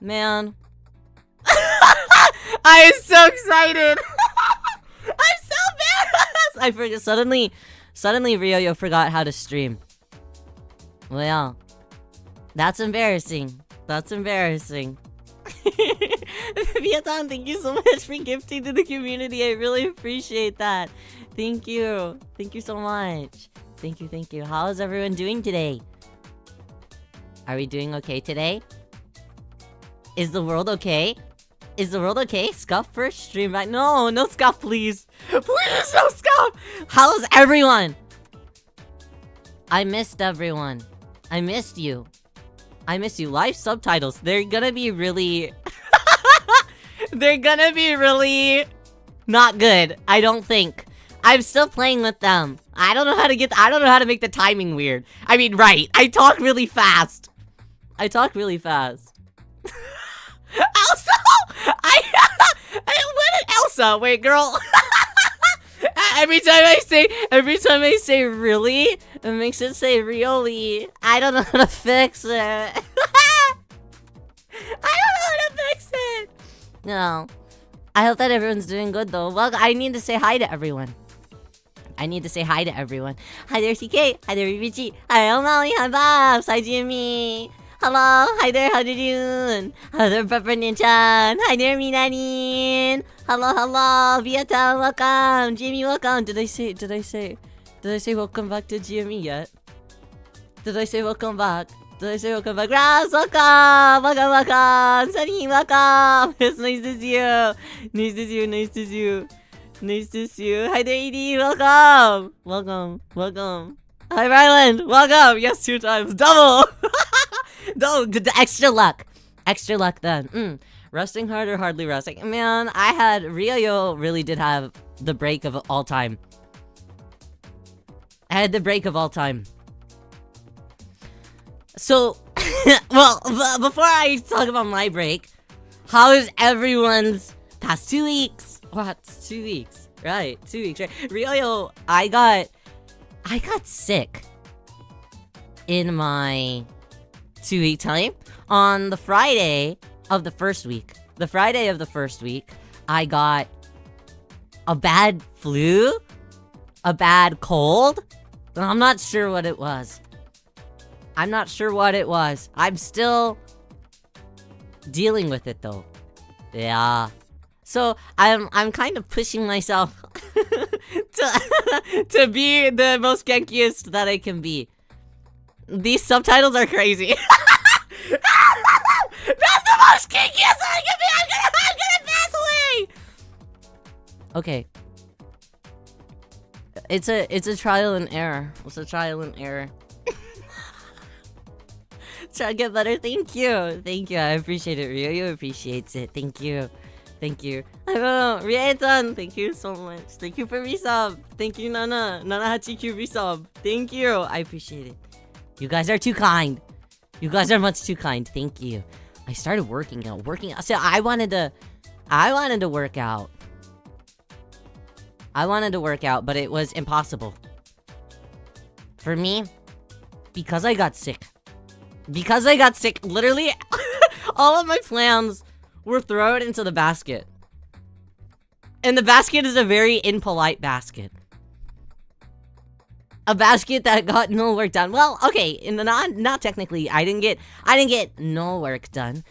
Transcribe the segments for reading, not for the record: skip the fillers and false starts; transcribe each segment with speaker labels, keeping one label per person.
Speaker 1: Man. I am so excited. I'm so embarrassed. I forgot. Suddenly Ryo forgot how to stream. Well, that's embarrassing. That's embarrassing. Viatan, thank you so much for gifting to the community. I really appreciate that. Thank you. Thank you so much. Thank you, thank you. How is everyone doing today? Are we doing okay today? Is the world okay? Is the world okay? Scuff first stream back. No, no Scuff, please. Please, no Scuff. How is everyone? I missed everyone. I missed you. I miss you. Live subtitles. They're gonna be really... They're gonna be really... not good. I don't think. I'm still playing with them. I don't know how to make the timing weird. I mean, right. I talk really fast. Elsa! What did Elsa? Wait, girl. Every time I say really, it makes it say really. I don't know how to fix it. I don't know how to fix it. No. I hope that everyone's doing good though. Well, I need to say hi to everyone. Hi there, CK. Hi there, Ribichi. Hi, O'Malley. Hi, Bobs. Hi, Jimmy. Hello. Hi there, how you doing? Hi there, Pepper Nin-chan. Hi there, Minanin. Hello. Vietnam, welcome. Jimmy, welcome. Did I say welcome back to Jimmy yet? Did I say welcome back? Ross, welcome. Sunny, welcome. It's nice to see you. Nice to see you. Hi there, ED. Welcome. Hi, Ryland. Welcome. Yes, 2 times. Double. No, extra luck then. Resting hard or hardly resting? Man, Ryo really did have the break of all time. So, well, before I talk about my break, how is everyone's past 2 weeks? What? 2 weeks. Right, 2 weeks, right? Ryo, I got sick in my 2-week time. On the Friday of the first week, I got a bad flu, a bad cold. I'm not sure what it was. I'm still dealing with it though. Yeah. So I'm kind of pushing myself to be the most genkiest that I can be. These subtitles are crazy. That's the most kinkiest I can be. I'm gonna pass away. Okay. It's a trial and error. Try to get better. Thank you. I appreciate it. Ryo appreciates it. Thank you. I don't know. Rietan, thank you so much. Thank you for resub. Thank you, Nana. Nana8Q resub. Thank you. I appreciate it. You guys are too kind. You guys are much too kind. Thank you. I started working out. So I wanted to work out. But it was impossible. For me, because I got sick. Literally, all of my plans were thrown into the basket. And the basket is a very impolite basket. A basket that got no work done. Well, okay, not technically. I didn't get no work done.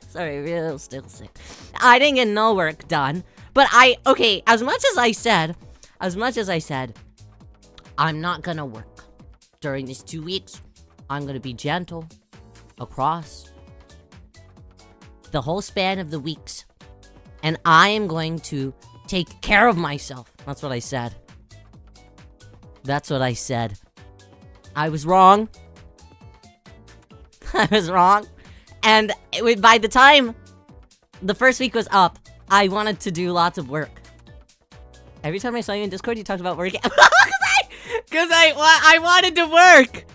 Speaker 1: Sorry, real still sick. I didn't get no work done. But as much as I said, I'm not gonna work during these 2 weeks. I'm gonna be gentle across the whole span of the weeks. And I am going to take care of myself. That's what I said. I was wrong. And by the time the first week was up, I wanted to do lots of work. Every time I saw you in Discord, you talked about working. Because I wanted to work.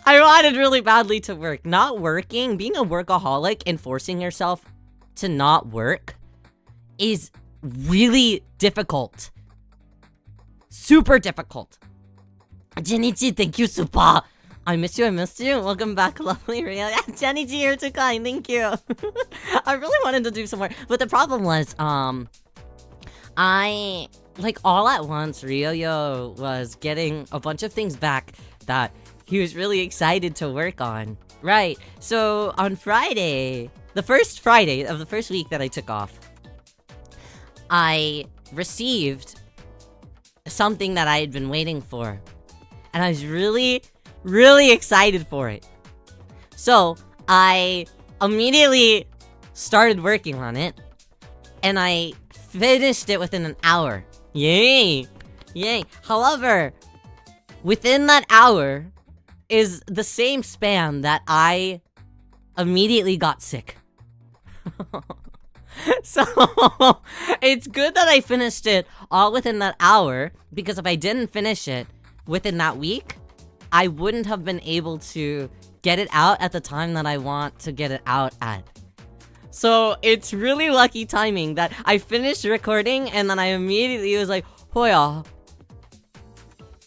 Speaker 1: I wanted really badly to work. Not working, being a workaholic and forcing yourself to not work is really difficult. Super difficult. Jinichi, thank you, super. I missed you. Welcome back, lovely Rio. Yeah, Jenny G, you're too kind. Thank you. I really wanted to do some more, but the problem was, I like all at once. Ryo was getting a bunch of things back that he was really excited to work on. Right. So on Friday, the first Friday of the first week that I took off, I received something that I had been waiting for, and I was really excited for it. So I immediately started working on it, and I finished it within an hour. Yay! However, within that hour is the same span that I immediately got sick. So it's good that I finished it all within that hour, because if I didn't finish it within that week, I wouldn't have been able to get it out at the time that I want to get it out at. So it's really lucky timing that I finished recording and then I immediately was like, Hoya,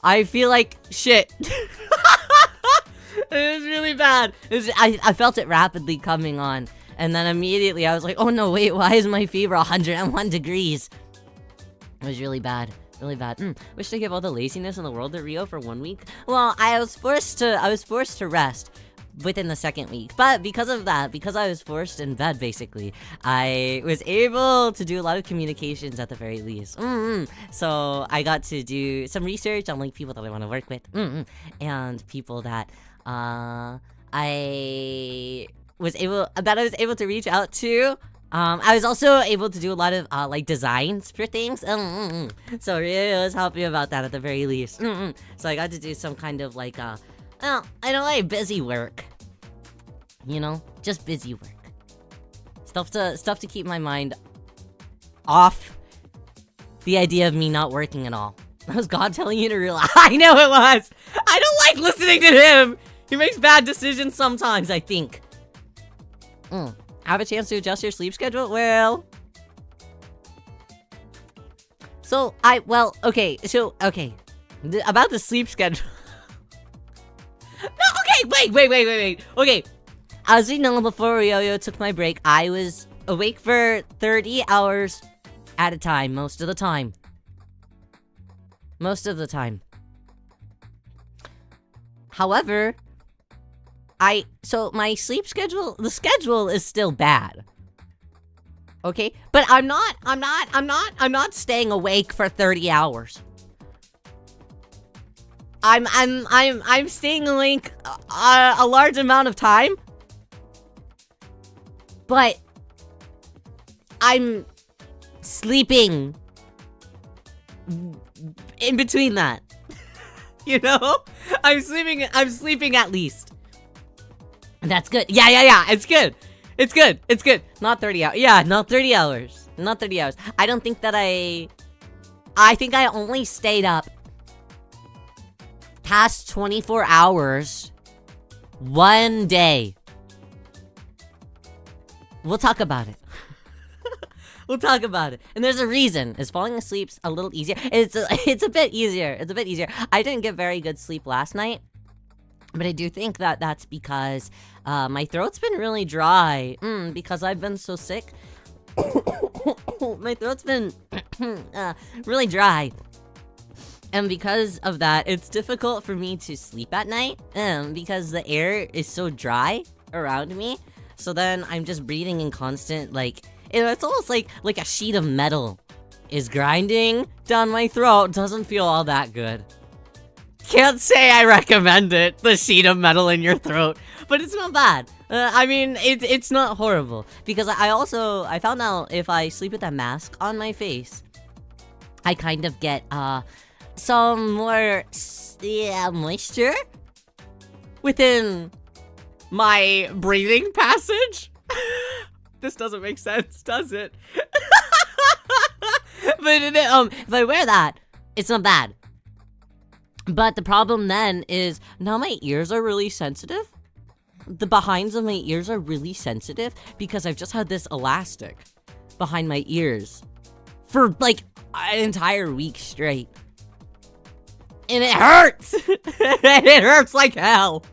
Speaker 1: I feel like shit. It was really bad. I felt it rapidly coming on. And then immediately I was like, oh no, wait, why is my fever 101 degrees? It was really bad. Really bad. Wish to give all the laziness in the world to Rio for 1 week. Well, I was forced to rest within the second week. But because of that, because I was forced in bed basically, I was able to do a lot of communications at the very least. So I got to do some research on like people that I want to work with. And people that I was able to reach out to. I was also able to do a lot of like designs for things. So really was happy about that at the very least. So I got to do some kind of like I don't like busy work. You know, just busy work. Stuff to keep my mind off the idea of me not working at all. That was God telling you to realize. I know it was. I don't like listening to him. He makes bad decisions sometimes, I think. Have a chance to adjust your sleep schedule? Well, okay. About the sleep schedule. No, okay, wait. Okay, as you know, before Ryo took my break, I was awake for 30 hours at a time, most of the time. However, so my sleep schedule, the schedule is still bad. Okay? But I'm not staying awake for 30 hours. I'm staying awake a large amount of time. But I'm sleeping in between that. You know? I'm sleeping at least. That's good. Yeah. It's good. Not 30 hours. Yeah, not 30 hours. I don't think that I think I only stayed up past 24 hours one day. We'll talk about it. And there's a reason. Is falling asleep's a little easier. It's a bit easier. I didn't get very good sleep last night. But I do think that that's because my throat's been really dry. Because I've been so sick. My throat's been really dry. And because of that, it's difficult for me to sleep at night. Because the air is so dry around me. So then I'm just breathing in constant, like, it's almost like a sheet of metal is grinding down my throat. Doesn't feel all that good. Can't say I recommend it, the sheet of metal in your throat, but it's not bad. I mean, it's not horrible, because I found out if I sleep with a mask on my face, I kind of get some more moisture within my breathing passage. This doesn't make sense, does it? But if I wear that, it's not bad. But the problem then is, now my ears are really sensitive. The behinds of my ears are really sensitive because I've just had this elastic behind my ears for like an entire week straight. And it hurts! And it hurts like hell!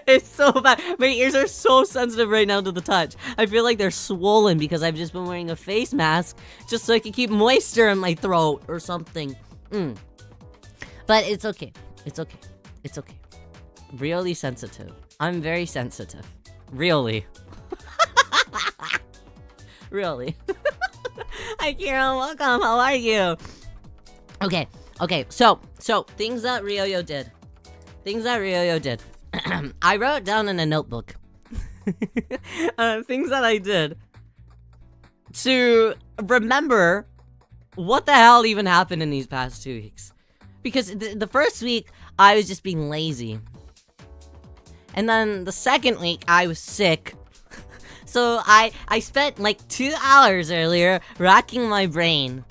Speaker 1: It's so bad. My ears are so sensitive right now to the touch. I feel like they're swollen because I've just been wearing a face mask just so I can keep moisture in my throat or something. But it's okay. It's okay. It's okay. Really sensitive. I'm very sensitive. Really. Really. Hi, Kira. Welcome. How are you? Okay. So things that Ryo did. I wrote down in a notebook things that I did to remember what the hell even happened in these past 2 weeks. Because the first week, I was just being lazy. And then the second week, I was sick. So I spent like 2 hours earlier racking my brain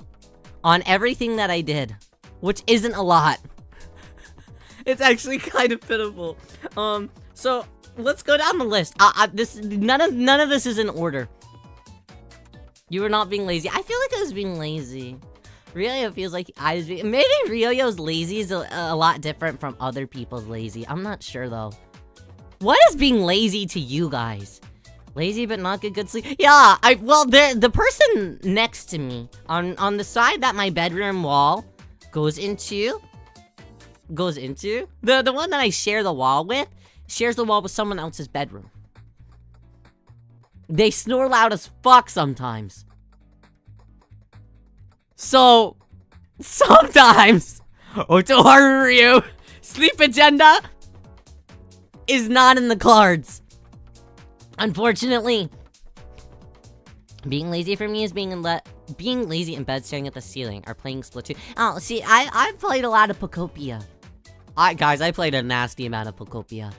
Speaker 1: on everything that I did, which isn't a lot. It's actually kind of pitiful. So let's go down the list. None of this is in order. You were not being lazy. I feel like I was being lazy. Ryo feels like I was being... Maybe Ryo's lazy is a lot different from other people's lazy. I'm not sure though. What is being lazy to you guys? Lazy but not get good sleep? Yeah, well, the person next to me on the side that my bedroom wall goes into, the one that I share the wall with, shares the wall with someone else's bedroom. They snore loud as fuck sometimes. So, sometimes, Otoharu Riyo sleep agenda is not in the cards. Unfortunately. Being lazy for me is being lazy in bed, staring at the ceiling, or playing Splatoon. Oh, see, I've played a lot of Pokopia. Guys, I played a nasty amount of Pokopia.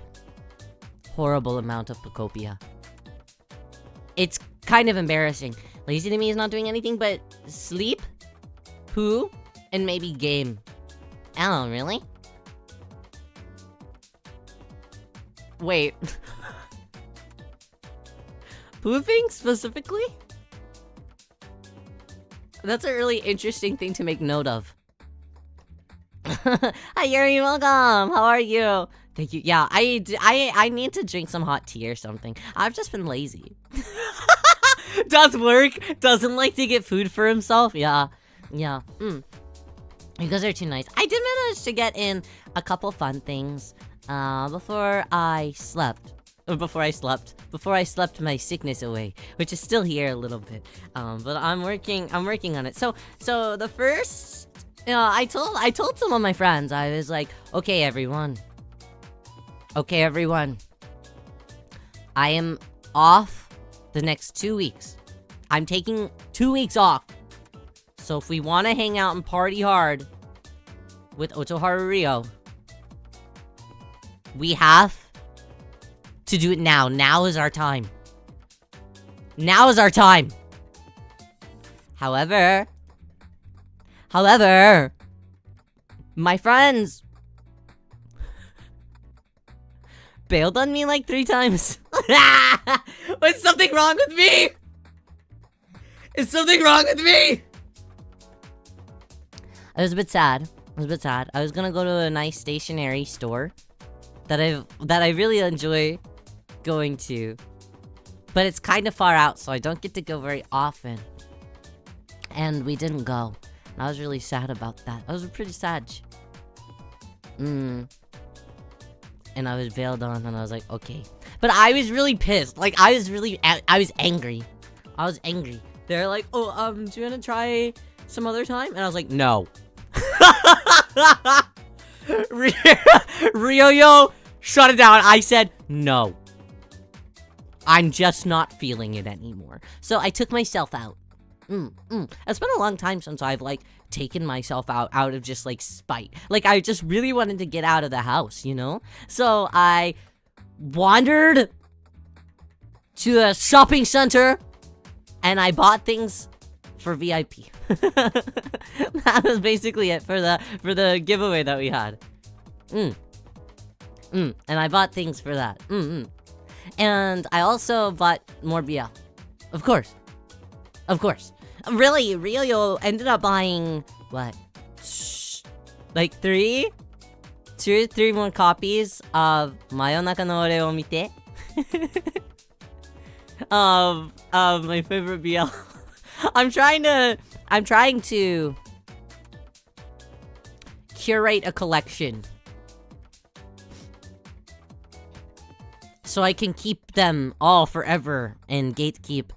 Speaker 1: Horrible amount of Pokopia. It's kind of embarrassing. Lazy to me is not doing anything but sleep, poo, and maybe game. Oh, really? Wait. Pooping specifically? That's a really interesting thing to make note of. Hi, Yuri, welcome. How are you? Thank you. Yeah, I need to drink some hot tea or something. I've just been lazy. Does work? Doesn't like to get food for himself? Yeah. You guys are too nice. I did manage to get in a couple fun things before I slept my sickness away, which is still here a little bit. But I'm working on it. So the first, I told some of my friends, I was like, okay everyone, I am off the next 2 weeks. I'm taking 2 weeks off. So if we want to hang out and party hard with Otoharu Riyo, we have to do it now. Now is our time. However, my friends bailed on me like 3 times. Was something wrong with me? Is something wrong with me? I was a bit sad. I was gonna go to a nice stationery store that I really enjoy going to, but it's kind of far out, so I don't get to go very often. And we didn't go. And I was really sad about that. I was pretty sad. And I was bailed on, and I was like, okay. But I was really pissed. Like, I was angry. They're like, oh, do you want to try some other time? And I was like, no. Ryo, shut it down. I said, no. I'm just not feeling it anymore. So I took myself out. It's been a long time since I've, like, taken myself out of just, like, spite. Like, I just really wanted to get out of the house, you know? So I wandered to a shopping center, and I bought things for VIP. That was basically it for the giveaway that we had. And I bought things for that. And I also bought more beer. Of course. Really, Ryo ended up buying, what? Like 3 2 or 3 more copies of Mayonaka no Ore o Mite. of my favorite BL. I'm trying to curate a collection so I can keep them all forever and gatekeep.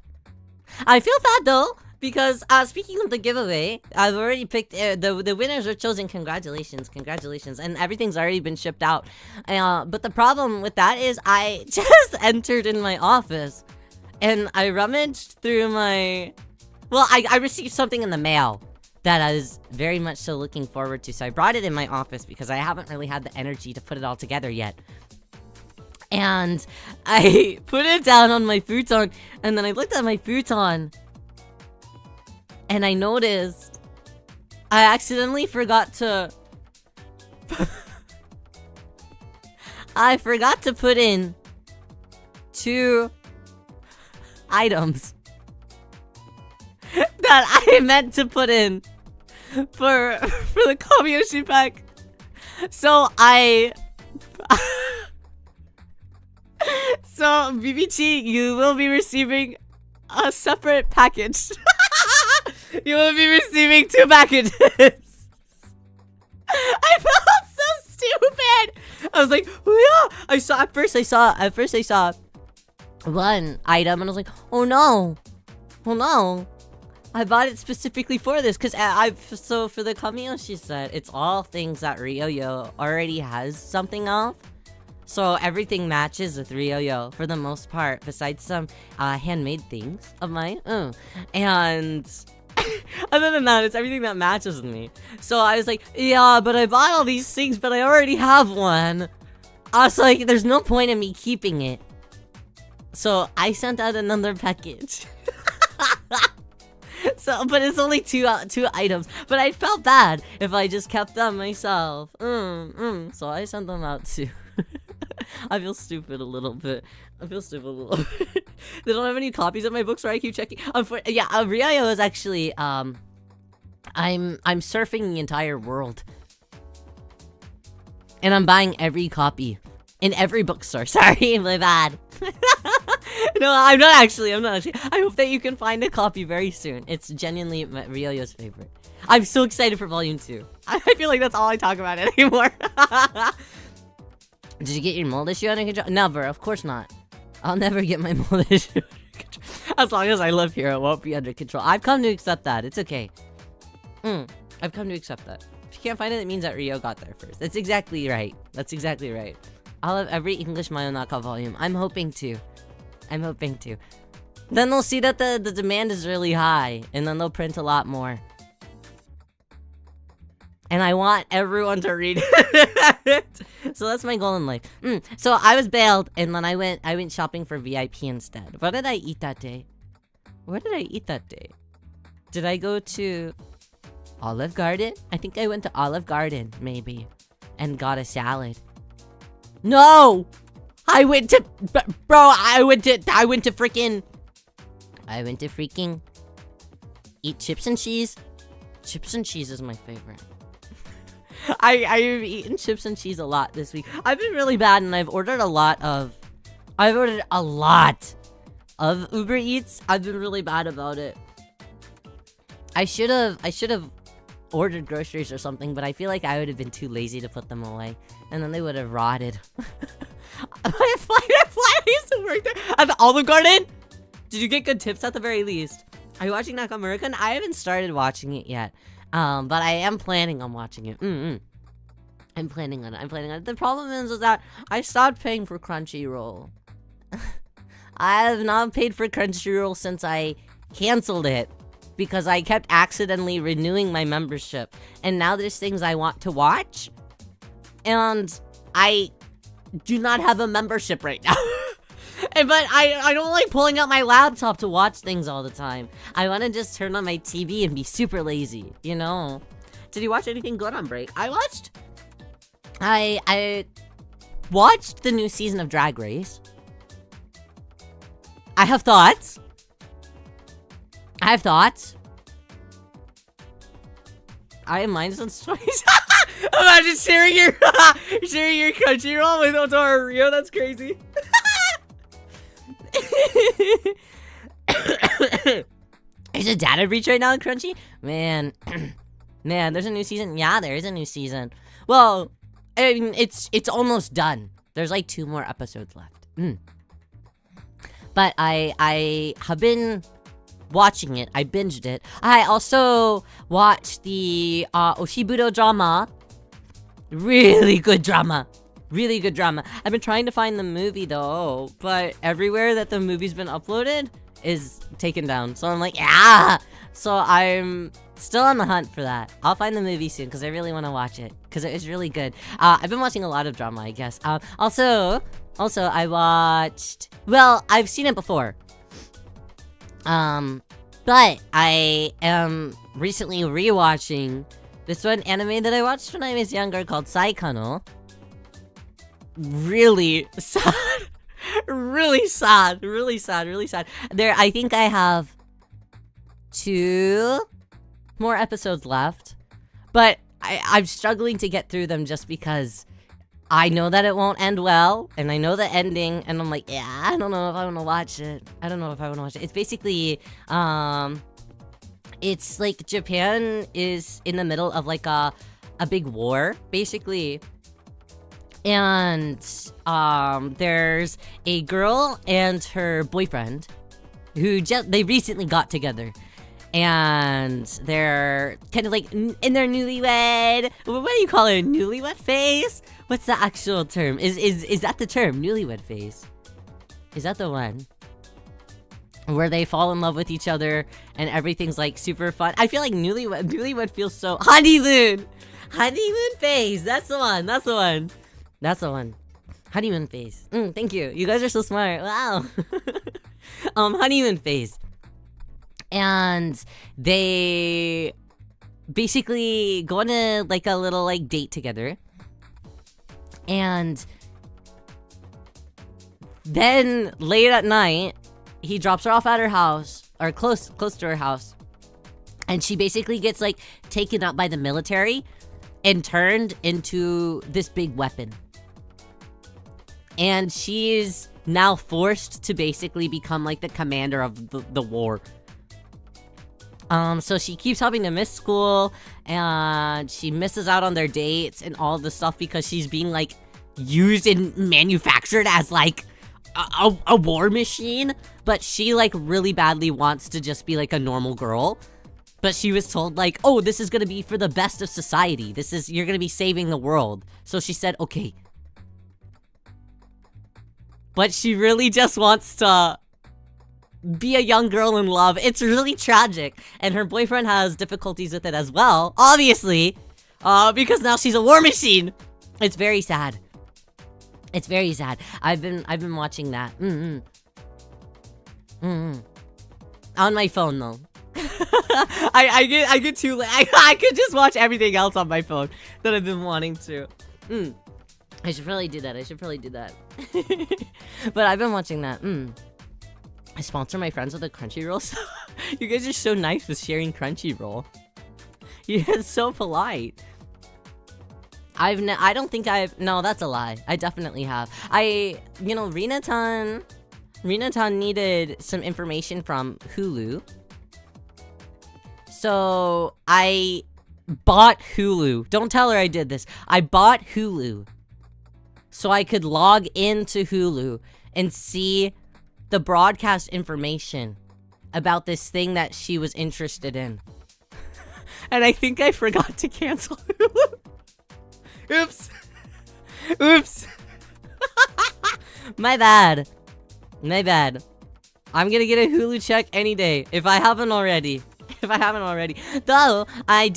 Speaker 1: I feel bad though, because speaking of the giveaway, I've already picked the winners are chosen. Congratulations, and everything's already been shipped out. But the problem with that is I just entered in my office and I rummaged through my. Well, I received something in the mail that I was very much so looking forward to, so I brought it in my office because I haven't really had the energy to put it all together yet. And I put it down on my futon, and then I looked at my futon, and I noticed I accidentally forgot to... I forgot to put in 2 items that I meant to put in for the Kamiyoshi pack. So so BBT, you will be receiving a separate package. You will be receiving 2 packages. I felt so stupid. I was like, oh yeah. At first I saw 1 item and I was like, oh no. I bought it specifically for this because so for the Kamiyoshi set, it's all things that Ryo already has something of. So everything matches with Ryo for the most part, besides some handmade things of mine. And other than that, it's everything that matches with me. So I was like, yeah, but I bought all these things, but I already have one. I was like, there's no point in me keeping it. So I sent out another package. So, but it's only 2 items. But I felt bad if I just kept them myself. So I sent them out too. I feel stupid a little bit. They don't have any copies of my books where I keep checking. Yeah, Ryo is actually I'm surfing the entire world, and I'm buying every copy in every bookstore. Sorry, my bad. No, I'm not actually. I hope that you can find a copy very soon. It's genuinely Ryo's favorite. I'm so excited for volume 2. I feel like that's all I talk about anymore. Did you get your mold issue under control? Never, of course not. I'll never get my mold issue under control. As long as I live here, it won't be under control. I've come to accept that. It's okay. I've come to accept that. If you can't find it, it means that Ryo got there first. That's exactly right. I'll have every English Mayonaka volume. I'm hoping to. Then they'll see that the demand is really high, and then they'll print a lot more. And I want everyone to read it. So that's my goal in life. So I was bailed, and then I went shopping for VIP instead. What did I eat that day? Did I go to Olive Garden? I think I went to Olive Garden, maybe, and got a salad. No! I went to freaking eat chips and cheese. Chips and cheese is my favorite. I've eaten chips and cheese a lot this week. I've been really bad, and I've ordered a lot of Uber Eats. I've been really bad about it. I should have ordered groceries or something, but I feel like I would have been too lazy to put them away, and then they would have rotted. My flight used to work there at the Olive Garden. Did you get good tips at the very least? Are you watching Nakamura-kun? I haven't started watching it yet, but I am planning on watching it. I'm planning on it. The problem is that I stopped paying for Crunchyroll. I have not paid for Crunchyroll since I canceled it, because I kept accidentally renewing my membership, and now there's things I want to watch, and I do not have a membership right now. But I don't like pulling out my laptop to watch things all the time. I want to just turn on my TV and be super lazy, you know? Did you watch anything good on break? I watched the new season of Drag Race. I have thoughts. I have mindless choice. Imagine sharing your Crunchyroll with Otoharu Riyo. That's crazy. Is it data breach right now in Crunchy? Man, man, there's a new season. Yeah, there is a new season. Well, I mean, it's almost done. There's like 2 more episodes left. But I have been watching it. I binged it. I also watched the Oshibudo drama. Really good drama. Really good drama. I've been trying to find the movie though, but everywhere that the movie's been uploaded is taken down. So I'm like, yeah. So I'm still on the hunt for that. I'll find the movie soon because I really want to watch it because it is really good. I've been watching a lot of drama, I guess. Also, I watched. Well, I've seen it before. But I am recently rewatching this one anime that I watched when I was younger called Saikano. Really sad. Really sad. Really sad. Really sad. I think I have 2 more episodes left. But I'm struggling to get through them just because I know that it won't end well. And I know the ending. And I'm like, yeah, I don't know if I want to watch it. I don't know if I want to watch it. It's basically, it's like Japan is in the middle of like a big war, basically. And there's a girl and her boyfriend who they recently got together. And they're kind of like in their newlywed. What do you call it? Newlywed phase? What's the actual term? Is that the term? Newlywed phase? Is that the one? Where they fall in love with each other and everything's like super fun. I feel like newlywed feels so honeymoon phase. That's the one. That's the one. That's the one. Honeymoon phase. Thank you. You guys are so smart. Wow. Honeymoon phase. And they basically go on like a little like date together. And then late at night, he drops her off at her house, or close to her house. And she basically gets like taken up by the military and turned into this big weapon. And she's now forced to basically become like the commander of the war. So she keeps having to miss school, and she misses out on their dates and all the stuff because she's being like used and manufactured as like a war machine. But she like really badly wants to just be like a normal girl. But she was told like, oh, this is gonna be for the best of society. You're gonna be saving the world. So she said, okay. But she really just wants to be a young girl in love. It's really tragic. And her boyfriend has difficulties with it as well, obviously. Because now she's a war machine. It's very sad. It's very sad. I've been watching that. On my phone though. I get too late. I could just watch everything else on my phone that I've been wanting to. I should probably do that. But I've been watching that. I sponsor my friends with a Crunchyroll. You guys are so nice with sharing Crunchyroll. You're so polite. I don't think I've... No, that's a lie. I definitely have. Rina-tan needed some information from Hulu. So, I bought Hulu. Don't tell her I did this. I bought Hulu. So I could log into Hulu and see the broadcast information about this thing that she was interested in. And I think I forgot to cancel Hulu. Oops. My bad. I'm gonna get a Hulu check any day if I haven't already. Though, I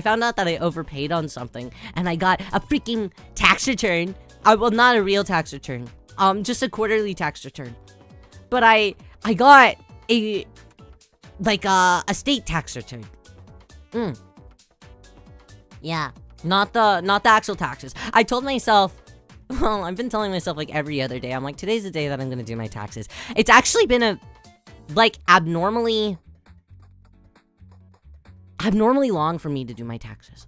Speaker 1: found out that I overpaid on something and I got a freaking tax return. Well, not a real tax return. Just a quarterly tax return. But I got a state tax return. Yeah, not the actual taxes. I told myself, well, I've been telling myself like every other day. I'm like, today's the day that I'm gonna do my taxes. It's actually been abnormally long for me to do my taxes.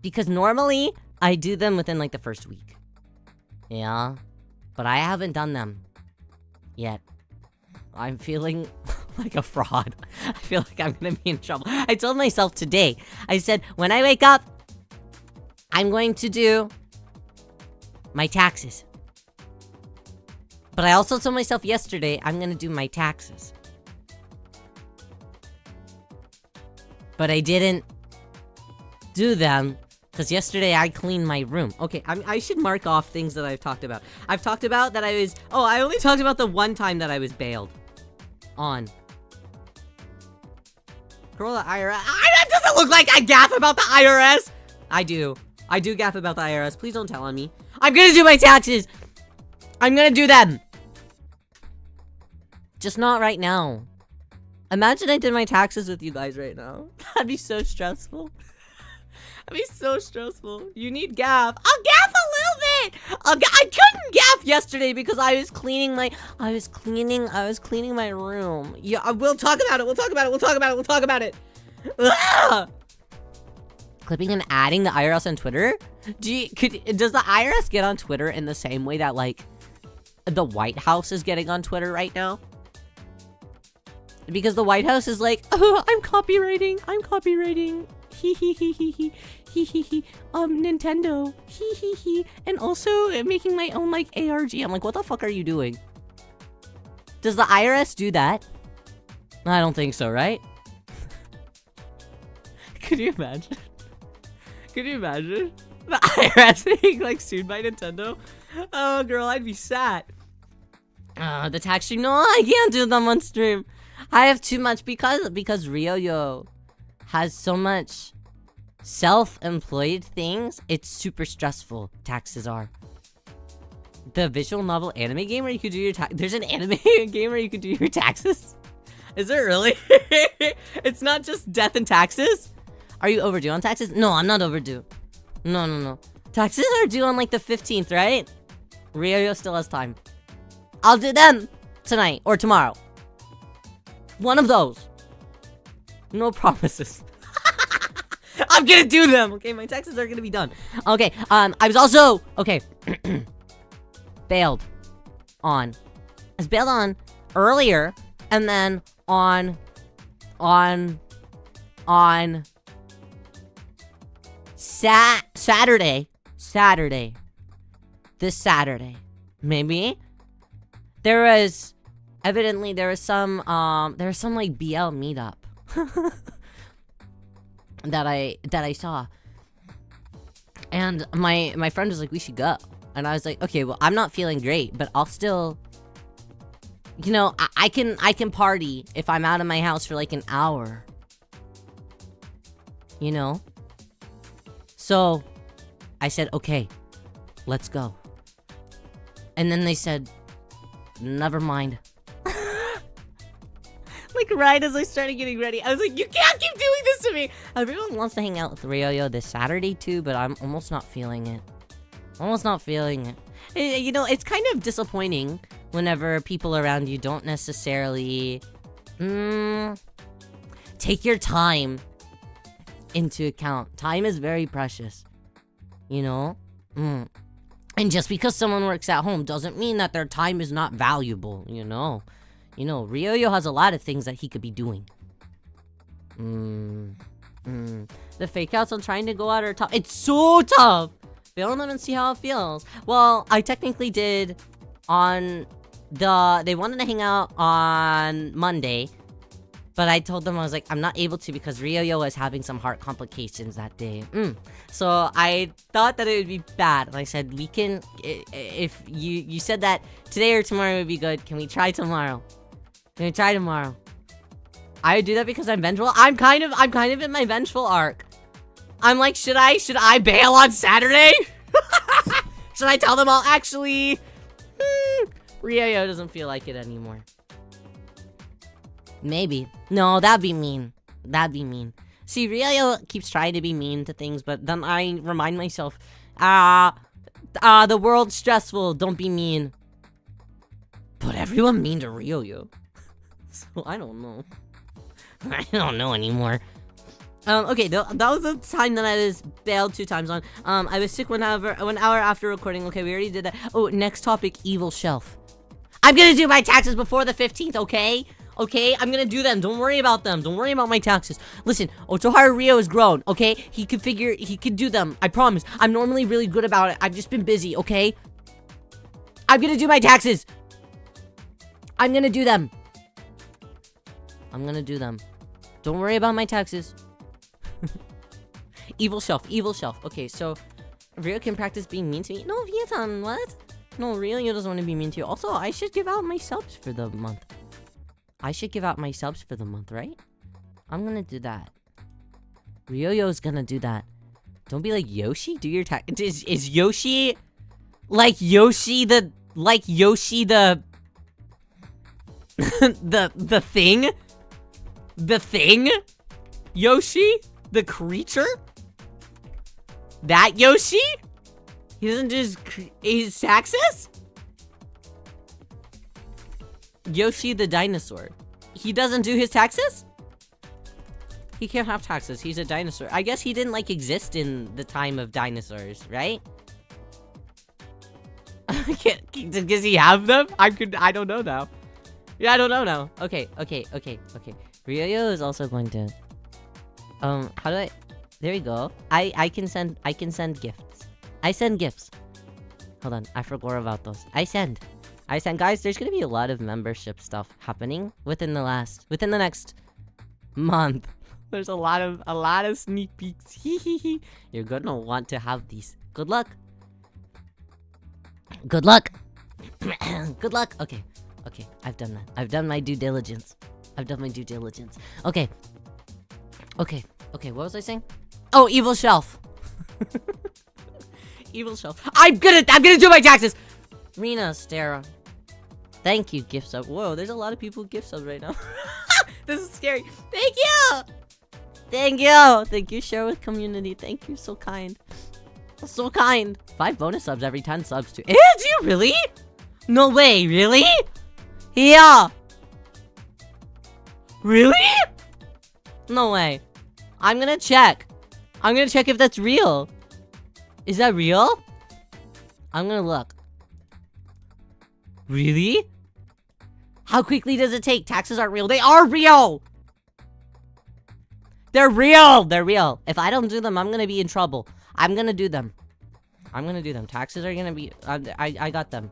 Speaker 1: Because normally, I do them within like the first week. Yeah. But I haven't done them yet. I'm feeling like a fraud. I feel like I'm gonna be in trouble. I told myself today, I said, when I wake up, I'm going to do my taxes. But I also told myself yesterday, I'm gonna do my taxes. But I didn't do them, because yesterday I cleaned my room. Okay, I should mark off things that I've talked about. I've talked about that I was... Oh, I only talked about the one time that I was bailed on. Girl, the IRS... That doesn't look like I gaff about the IRS! I do. I do gaff about the IRS. Please don't tell on me. I'm gonna do my taxes! I'm gonna do them! Just not right now. Imagine I did my taxes with you guys right now. That'd be so stressful. That'd be so stressful. You need gaff. I'll gaff a little bit. I couldn't gaff yesterday because I was cleaning my room. Yeah, we'll talk about it. Ugh! Clipping and adding the IRS on Twitter? Does the IRS get on Twitter in the same way that like the White House is getting on Twitter right now? Because the White House is like, oh, I'm copywriting. Hee hee hee hee hee hee hee hee. Nintendo. Hee hee hee. And also making my own like ARG. I'm like, what the fuck are you doing? Does the IRS do that? I don't think so, right? Could you imagine? Could you imagine? The IRS being like sued by Nintendo? Oh girl, I'd be sad. The tax stream. No, I can't do them on stream. I have too much because Riyo has so much self-employed things. It's super stressful. Taxes are. The visual novel anime game where you could do your there's an anime game where you could do your taxes? Is there really? It's not just death and taxes? Are you overdue on taxes? No, I'm not overdue. No. Taxes are due on like the 15th, right? Riyo still has time. I'll do them tonight or tomorrow. One of those. No promises. I'm gonna do them. Okay, my taxes are gonna be done. Okay, I was also bailed on. I was bailed on earlier, and then on Saturday. This Saturday, maybe there was some like BL meetup that I saw, and my friend was like, we should go, and I was like, okay, well, I'm not feeling great, but I'll still, you know, I can party if I'm out of my house for like an hour, you know. So I said, okay, let's go. And then they said, never mind. Like right as I started getting ready, I was like, you can't keep doing this to me. Everyone wants to hang out with Riyo this Saturday too, but I'm almost not feeling it. You know, it's kind of disappointing whenever people around you don't necessarily take your time into account. Time is very precious, you know. And just because someone works at home doesn't mean that their time is not valuable, you know. Riyo has a lot of things that he could be doing. The fake outs on trying to go out are tough. It's so tough. Bail them and see how it feels. Well, I technically did on they wanted to hang out on Monday, but I told them, I was like, I'm not able to because Riyo was having some heart complications that day. So I thought that it would be bad. And I said, we can, if you said that today or tomorrow would be good, can we try tomorrow? I would do that because I'm vengeful. I'm kind of in my vengeful arc. I'm like, should I bail on Saturday? Should I tell them I'll actually... Riyo doesn't feel like it anymore. Maybe. No, that'd be mean. See, Riyo keeps trying to be mean to things, but then I remind myself, the world's stressful, don't be mean. But everyone mean to Riyo. So I don't know. I don't know anymore. Okay, that was the time that I was bailed 2 times on. I was sick 1 hour after recording. Okay, we already did that. Oh, next topic, evil shelf. I'm gonna do my taxes before the 15th, okay? Okay, I'm gonna do them. Don't worry about them. Don't worry about my taxes. Listen, Otoharu Riyo is grown, okay? He could do them. I promise. I'm normally really good about it. I've just been busy, okay? I'm gonna do my taxes. I'm gonna do them. I'm gonna do them. Don't worry about my taxes. Evil shelf. Okay, so Rio can practice being mean to me. No, Vietan, what? No, Rio doesn't want to be mean to you. Also, I should give out my subs for the month. Right? I'm gonna do that. Ryoyo's gonna do that. Don't be like Yoshi. Do your tax. Is Yoshi like Yoshi the the thing? The thing? Yoshi? The creature? That Yoshi? He doesn't just his taxes? Yoshi the dinosaur. He doesn't do his taxes? He can't have taxes. He's a dinosaur. I guess he didn't like exist in the time of dinosaurs, right? Does he have them? I don't know now. Yeah, I don't know now. Okay. Ryo is also going to how do I there we go. I can send gifts. I send gifts. Hold on, I forgot about those. I send guys, there's gonna be a lot of membership stuff happening within the next month. There's a lot of sneak peeks. You're gonna want to have these. Good luck. Good luck. Okay. I've done that. I've done my due diligence. Okay. What was I saying? Oh, evil shelf. Evil shelf. I'm gonna do my taxes. Rena, Stara. Thank you, gift sub. Whoa, there's a lot of people gift subs right now. This is scary. Thank you, share with community. Thank you, so kind. 5 bonus subs every 10 subs too. Is you really? No way, really? Yeah. Really? No way. I'm gonna check if that's real. Is that real? I'm gonna look. Really? How quickly does it take? Taxes aren't real. They are real! They're real! If I don't do them, I'm gonna be in trouble. I'm gonna do them. Taxes are gonna be... I got them.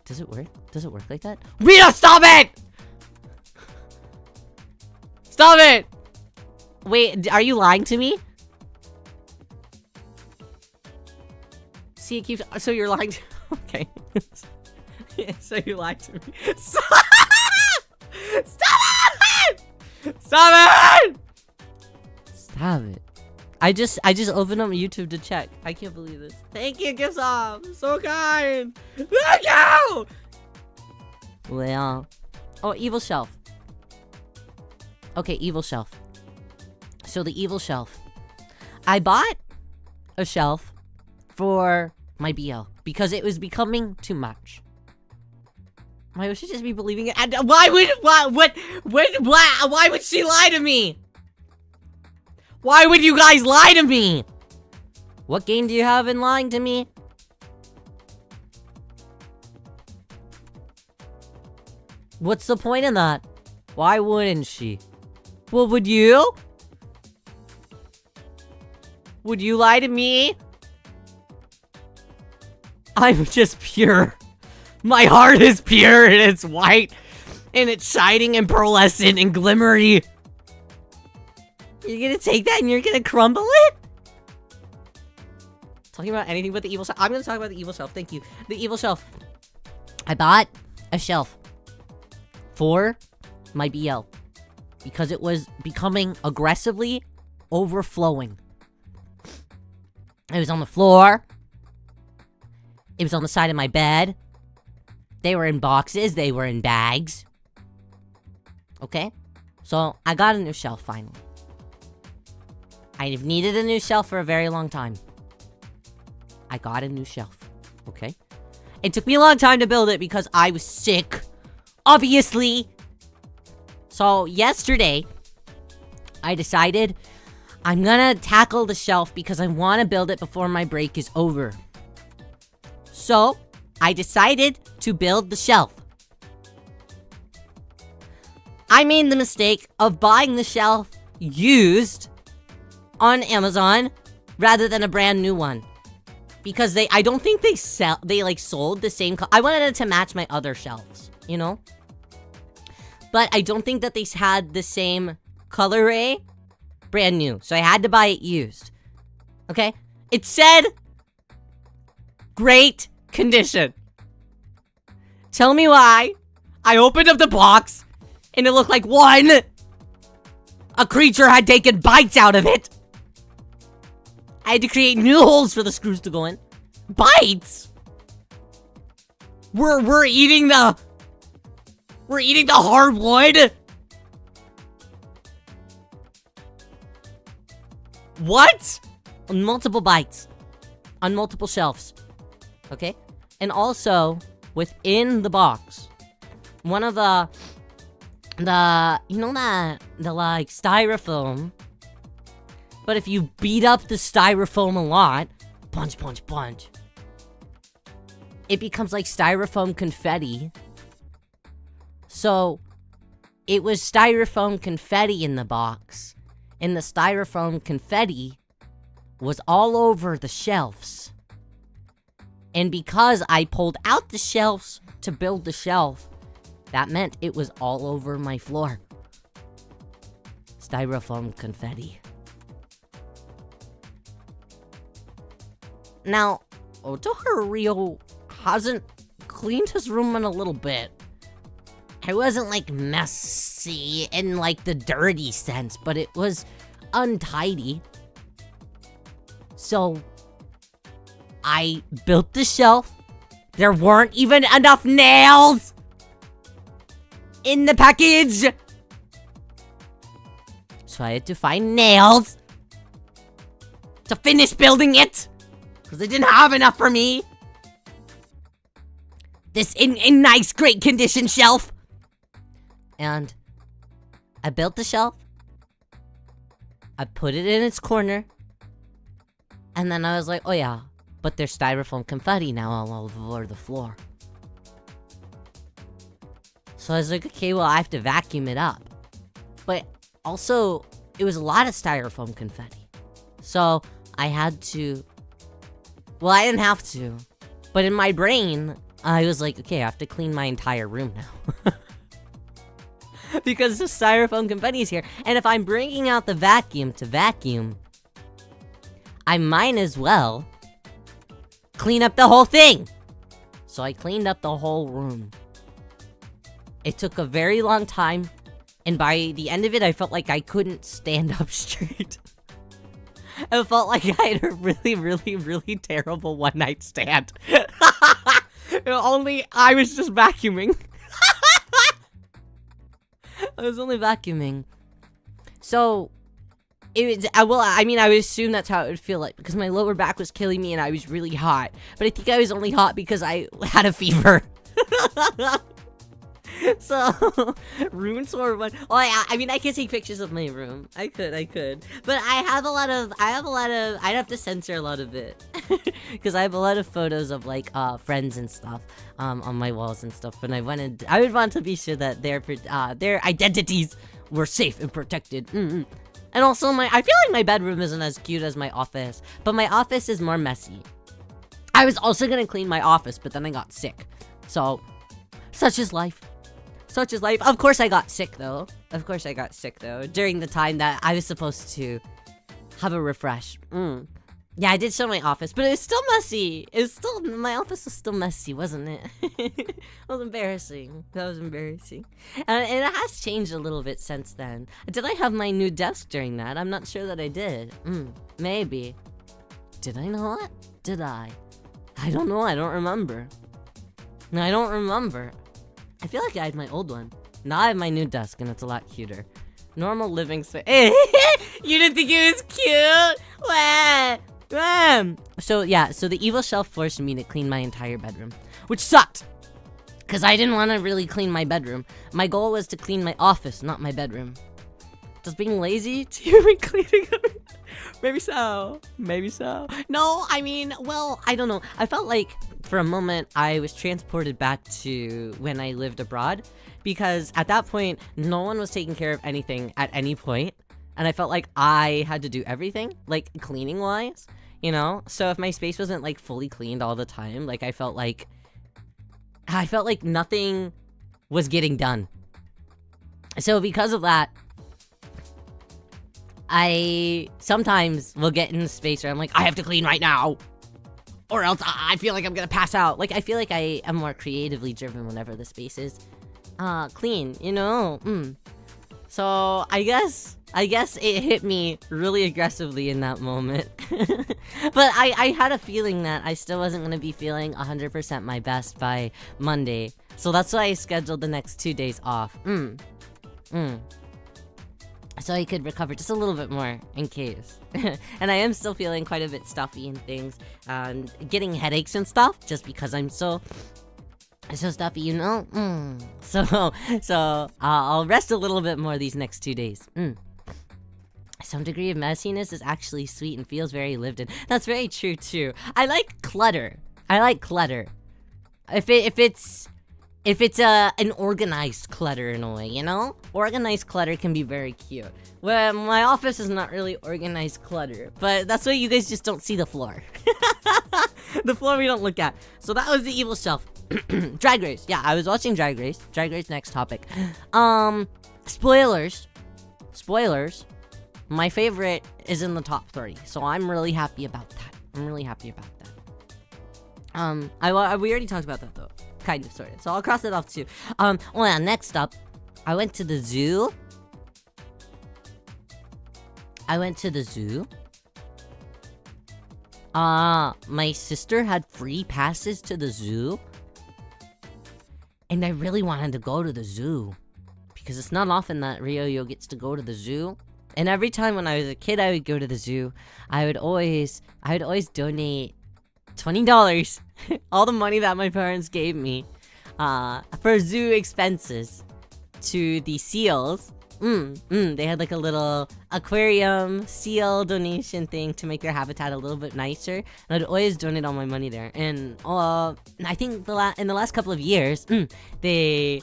Speaker 1: Does it work? Does it work like that? Rita, stop it! Stop it! Wait, are you lying to me? See, it keeps... So you're lying to... Okay. Yeah, so you lied to me. Stop it! Stop it! I just opened up YouTube to check. I can't believe this. Thank you, Gibson. So kind. Thank you. Well, oh, evil shelf. Okay, evil shelf. So the evil shelf. I bought a shelf for my BL because it was becoming too much. Why would she just be believing it? And why would she lie to me? Why would you guys lie to me? What gain do you have in lying to me? What's the point in that? Why wouldn't she? Well, would you? Would you lie to me? I'm just pure. My heart is pure and it's white. And it's shining and pearlescent and glimmery. You're gonna take that and you're gonna crumble it? Talking about anything but the evil shelf. I'm gonna talk about the evil shelf. Thank you. The evil shelf. I bought a shelf for my BL because it was becoming aggressively overflowing. It was on the floor. It was on the side of my bed. They were in boxes. They were in bags. Okay? So, I got a new shelf finally. I've needed a new shelf for a very long time. I got a new shelf. Okay? It took me a long time to build it because I was sick. Obviously. So, yesterday, I decided I'm gonna tackle the shelf because I want to build it before my break is over. So, I decided to build the shelf. I made the mistake of buying the shelf used on Amazon rather than a brand new one. Because I don't think they sold the same I wanted it to match my other shelves, you know? But I don't think that they had the same colorway brand new. So I had to buy it used. Okay? It said great condition. Tell me why. I opened up the box and it looked like a creature had taken bites out of it. I had to create new holes for the screws to go in. Bites? We're eating the hardwood? What? On multiple bites. On multiple shelves. Okay? And also, within the box, one of the styrofoam. But if you beat up the styrofoam a lot, punch, it becomes like styrofoam confetti. So, it was styrofoam confetti in the box. And the styrofoam confetti was all over the shelves. And because I pulled out the shelves to build the shelf, that meant it was all over my floor. Styrofoam confetti. Now, Otoharu Riyo hasn't cleaned his room in a little bit. It wasn't like messy in like the dirty sense, but it was untidy. So, I built the shelf. There weren't even enough nails in the package. So I had to find nails to finish building it. Because I didn't have enough for me. This in nice, great condition shelf. And I built the shelf. I put it in its corner. And then I was like, oh yeah, but there's styrofoam confetti now all over the floor. So I was like, okay, well, I have to vacuum it up. But also, it was a lot of styrofoam confetti. So I had to... Well, I didn't have to. But in my brain, I was like, okay, I have to clean my entire room now. Because the styrofoam confetti is here. And if I'm bringing out the vacuum to vacuum, I might as well clean up the whole thing. So I cleaned up the whole room. It took a very long time. And by the end of it, I felt like I couldn't stand up straight. I felt like I had a really terrible one-night stand. Only I was just vacuuming. I was only vacuuming. So, it was, I would assume that's how it would feel like, because my lower back was killing me and I was really hot. But I think I was only hot because I had a fever. So, room tour one. Oh, I could take pictures of my room. I could. But I'd have to censor a lot of it. Because I have a lot of photos of, like, friends and stuff, on my walls and stuff. And I would want to be sure that their identities were safe and protected. And also, I feel like my bedroom isn't as cute as my office. But my office is more messy. I was also gonna clean my office, but then I got sick. So, such is life. Such is life. Of course I got sick though. During the time that I was supposed to have a refresh. Yeah, I did show my office, but it was still messy. My office was still messy, wasn't it? It was embarrassing. That was embarrassing. And it has changed a little bit since then. Did I have my new desk during that? I'm not sure that I did. Maybe. Did I not? Did I? I don't know. I don't remember. I feel like I had my old one. Now I have my new desk, and it's a lot cuter. Normal living space. You didn't think it was cute? What? So the evil shelf forced me to clean my entire bedroom, which sucked. Because I didn't want to really clean my bedroom. My goal was to clean my office, not my bedroom. Does being lazy to you mean cleaning up? Maybe so. Maybe so. No, I mean, well, I don't know. I felt like for a moment I was transported back to when I lived abroad, because at that point no one was taking care of anything at any point, and I felt like I had to do everything, like cleaning wise, you know? So if my space wasn't like fully cleaned all the time, like I felt like nothing was getting done. So because of that, I sometimes will get in a space where I'm like, I have to clean right now, or else I feel like I'm gonna pass out. Like, I feel like I am more creatively driven whenever the space is clean, you know? So I guess it hit me really aggressively in that moment. But I had a feeling that I still wasn't gonna be feeling 100% my best by Monday. So that's why I scheduled the next 2 days off. So I could recover just a little bit more in case. And I am still feeling quite a bit stuffy and things, and getting headaches and stuff just because I'm so stuffy, you know? So I'll rest a little bit more these next 2 days. Some degree of messiness is actually sweet and feels very lived in. That's very true too. I like clutter. If it's an organized clutter in a way, you know? Organized clutter can be very cute. Well, my office is not really organized clutter, but that's why you guys just don't see the floor. The floor we don't look at. So that was the evil shelf. Drag Race. Yeah, I was watching Drag Race. Drag Race, next topic. Spoilers. My favorite is in the top 30, so I'm really happy about that. We already talked about that though. Kind of, sort of. So I'll cross it off too. Well, next up, I went to the zoo. My sister had free passes to the zoo, and I really wanted to go to the zoo because it's not often that Ryo gets to go to the zoo. And every time when I was a kid, I would go to the zoo. I would always donate $20, all the money that my parents gave me, for zoo expenses, to the seals. They had like a little aquarium seal donation thing to make their habitat a little bit nicer, and I'd always donate all my money there. And I think in the last couple of years, they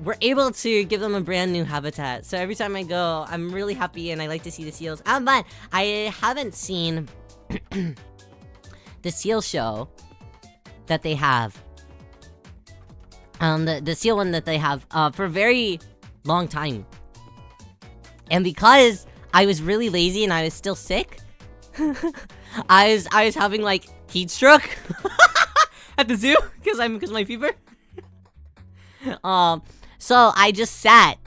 Speaker 1: were able to give them a brand new habitat. So every time I go, I'm really happy and I like to see the seals. But I haven't seen the seal show that they have. The seal one that they have for a very long time. And because I was really lazy and I was still sick, I was having like heat stroke at the zoo because of my fever. So I just sat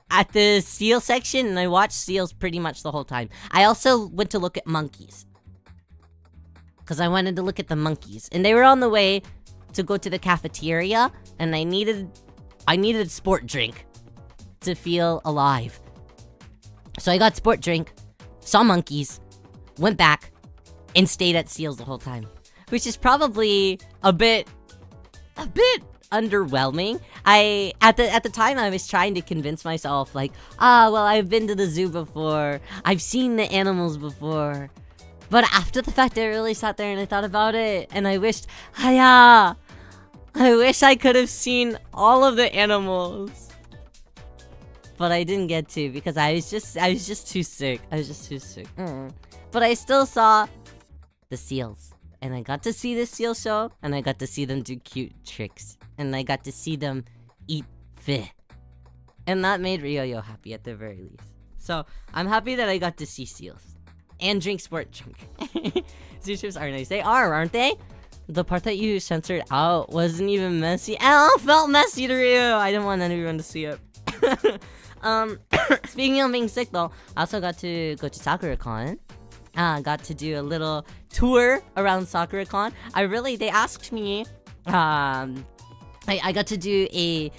Speaker 1: at the seal section and I watched seals pretty much the whole time. I also went to look at monkeys, because I wanted to look at the monkeys, and they were on the way to go to the cafeteria, and I needed sport drink to feel alive. So I got sport drink, saw monkeys, went back, and stayed at seals the whole time, which is probably a bit underwhelming. At the time I was trying to convince myself like, well, I've been to the zoo before, I've seen the animals before. But after the fact, I really sat there and I thought about it, and I wished I could have seen all of the animals. But I didn't get to because I was just too sick. But I still saw the seals, and I got to see the seal show, and I got to see them do cute tricks, and I got to see them eat fish. And that made Ryo happy at the very least. So I'm happy that I got to see seals and drink sport drink. Zoo trips are nice. They are, aren't they? The part that you censored out wasn't even messy. It felt messy to Ryo. I didn't want anyone to see it. Speaking of being sick though, I also got to go to SakuraCon. Got to do a little tour around SakuraCon. They asked me, I got to do a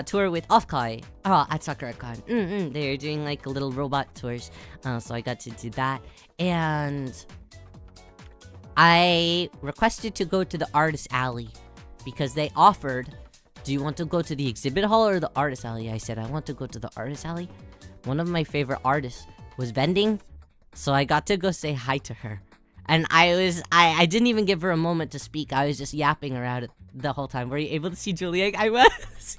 Speaker 1: tour with Offkai at SakuraCon. They're doing like little robot tours, so I got to do that. And I requested to go to the Artist Alley because they offered, do you want to go to the exhibit hall or the Artist Alley? I said, I want to go to the Artist Alley. one of my favorite artists was vending, so I got to go say hi to her. And I didn't even give her a moment to speak. I was just yapping around it the whole time. Were you able to see Julie? I was.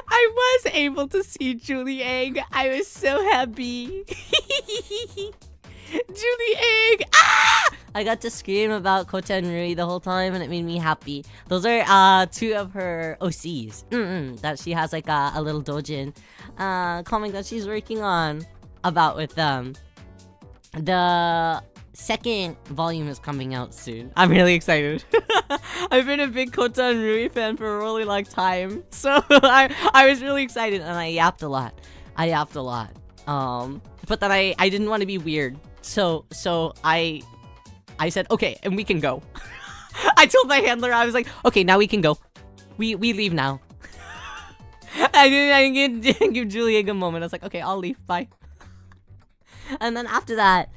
Speaker 1: I was able to see Julie Egg. I was so happy. Julie Egg! Ah! I got to scream about Kota and Rui the whole time, and it made me happy. Those are two of her OCs that she has like a little dojin comic that she's working on about with them. The second volume is coming out soon. I'm really excited. I've been a big Kota and Rui fan for a really long time, so I was really excited, and I yapped a lot. But then I didn't want to be weird, so I said, okay, and we can go. I told my handler, I was like, okay, now we can go. We leave now. I didn't give Julie a good moment. I was like, okay, I'll leave. Bye. And then after that,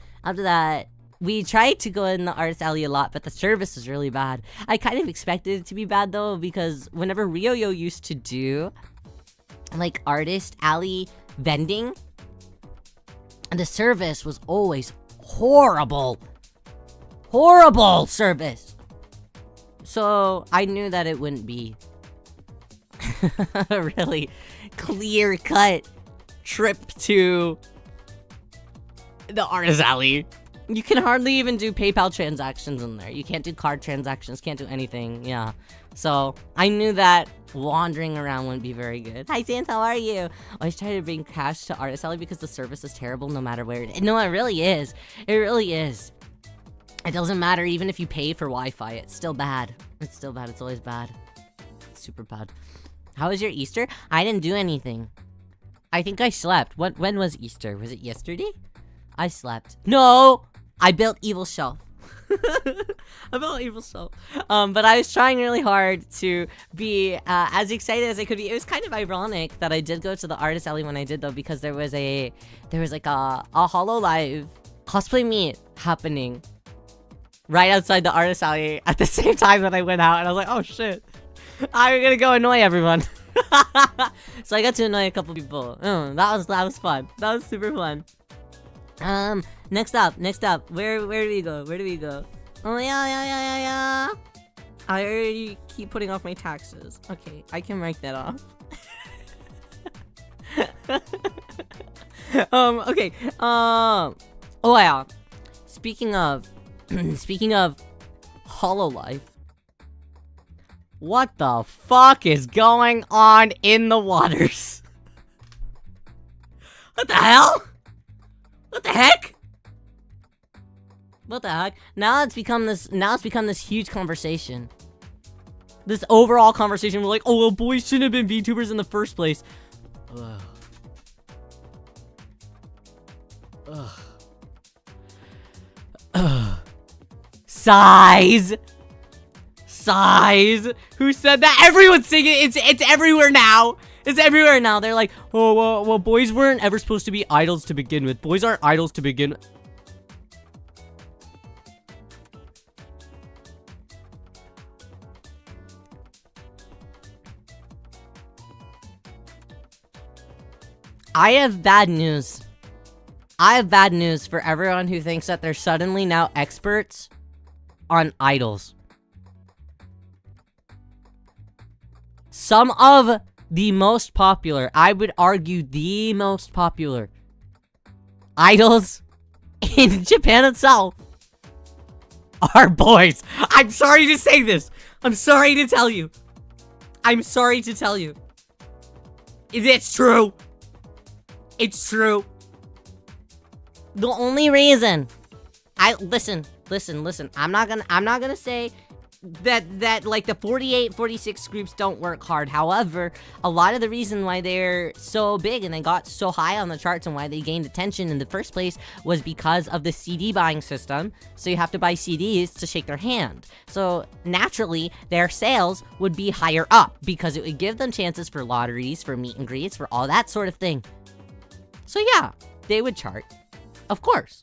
Speaker 1: we tried to go in the artist alley a lot, but the service was really bad. I kind of expected it to be bad though, because whenever Ryo used to do like artist alley vending, the service was always horrible. Horrible service. So I knew that it wouldn't be a really clear-cut trip to the artist alley. You can hardly even do PayPal transactions in there. You can't do card transactions, can't do anything, yeah. So, I knew that wandering around wouldn't be very good. Hi, Sans, how are you? I always try to bring cash to artist alley because the service is terrible no matter where it is. No, it really is. It really is. It doesn't matter even if you pay for Wi-Fi. It's still bad. It's still bad. It's always bad. It's super bad. How was your Easter? I didn't do anything. I think I slept. When was Easter? Was it yesterday? I slept. No! I built Evil Shelf. I built Evil Shelf. But I was trying really hard to be as excited as I could be. It was kind of ironic that I did go to the artist alley when I did though, because there was like a HoloLive cosplay meet happening right outside the artist alley at the same time that I went out, and I was like, oh shit, I'm gonna go annoy everyone. So I got to annoy a couple people. That was fun. That was super fun. Next up. Where do we go? Oh, yeah. I already keep putting off my taxes. Okay, I can mark that off. Okay. Oh, yeah. Speaking of HoloLive. What the fuck is going on in the waters? What the hell? What the heck? What the heck? Now it's become this huge conversation. This overall conversation, we're like, oh, well, boys shouldn't have been VTubers in the first place. Ugh. Ugh. Ugh. Size. Who said that? Everyone's saying it. It's everywhere now. It's everywhere now. They're like, oh, well, boys weren't ever supposed to be idols to begin with. Boys aren't idols to begin with. I have bad news. I have bad news for everyone who thinks that they're suddenly now experts on idols. Some of the most popular, I would argue the most popular idols in Japan itself are boys. I'm sorry to say this. I'm sorry to tell you. It's true. It's true. The only reason listen. I'm not gonna say that like the 48, 46 groups don't work hard. However, a lot of the reason why they're so big and they got so high on the charts and why they gained attention in the first place was because of the CD buying system. So you have to buy CDs to shake their hand. So naturally, their sales would be higher up because it would give them chances for lotteries, for meet and greets, for all that sort of thing. So yeah, they would chart. Of course.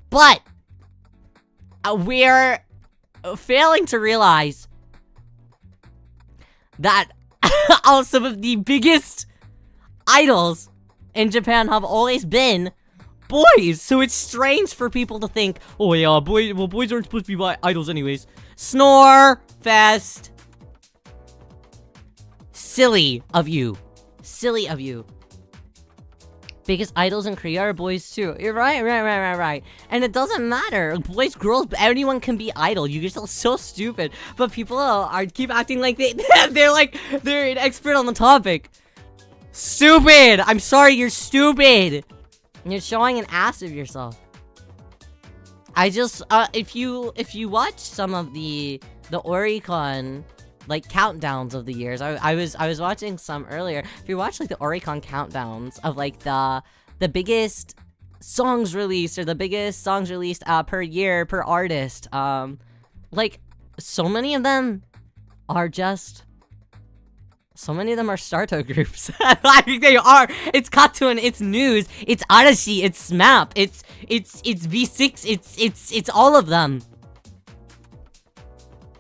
Speaker 1: But we're failing to realize that some of the biggest idols in Japan have always been boys. So it's strange for people to think, oh yeah, boys aren't supposed to be idols anyways. Snore fest. Silly of you. Silly of you. Biggest idols in Korea are boys too. You're right. And it doesn't matter. Boys, girls, anyone can be idol. You guys are so stupid. But people are keep acting like they're an expert on the topic. Stupid! I'm sorry, you're stupid. You're showing an ass of yourself. I just if you watch some of the Oricon like countdowns of the years. I was watching some earlier. If you watch like the Oricon countdowns of like the biggest songs released or the biggest songs released per year per artist, like so many of them are startup groups. Like they are. It's KAT-TUN, it's News, it's Arashi, it's SMAP, it's V6, it's all of them.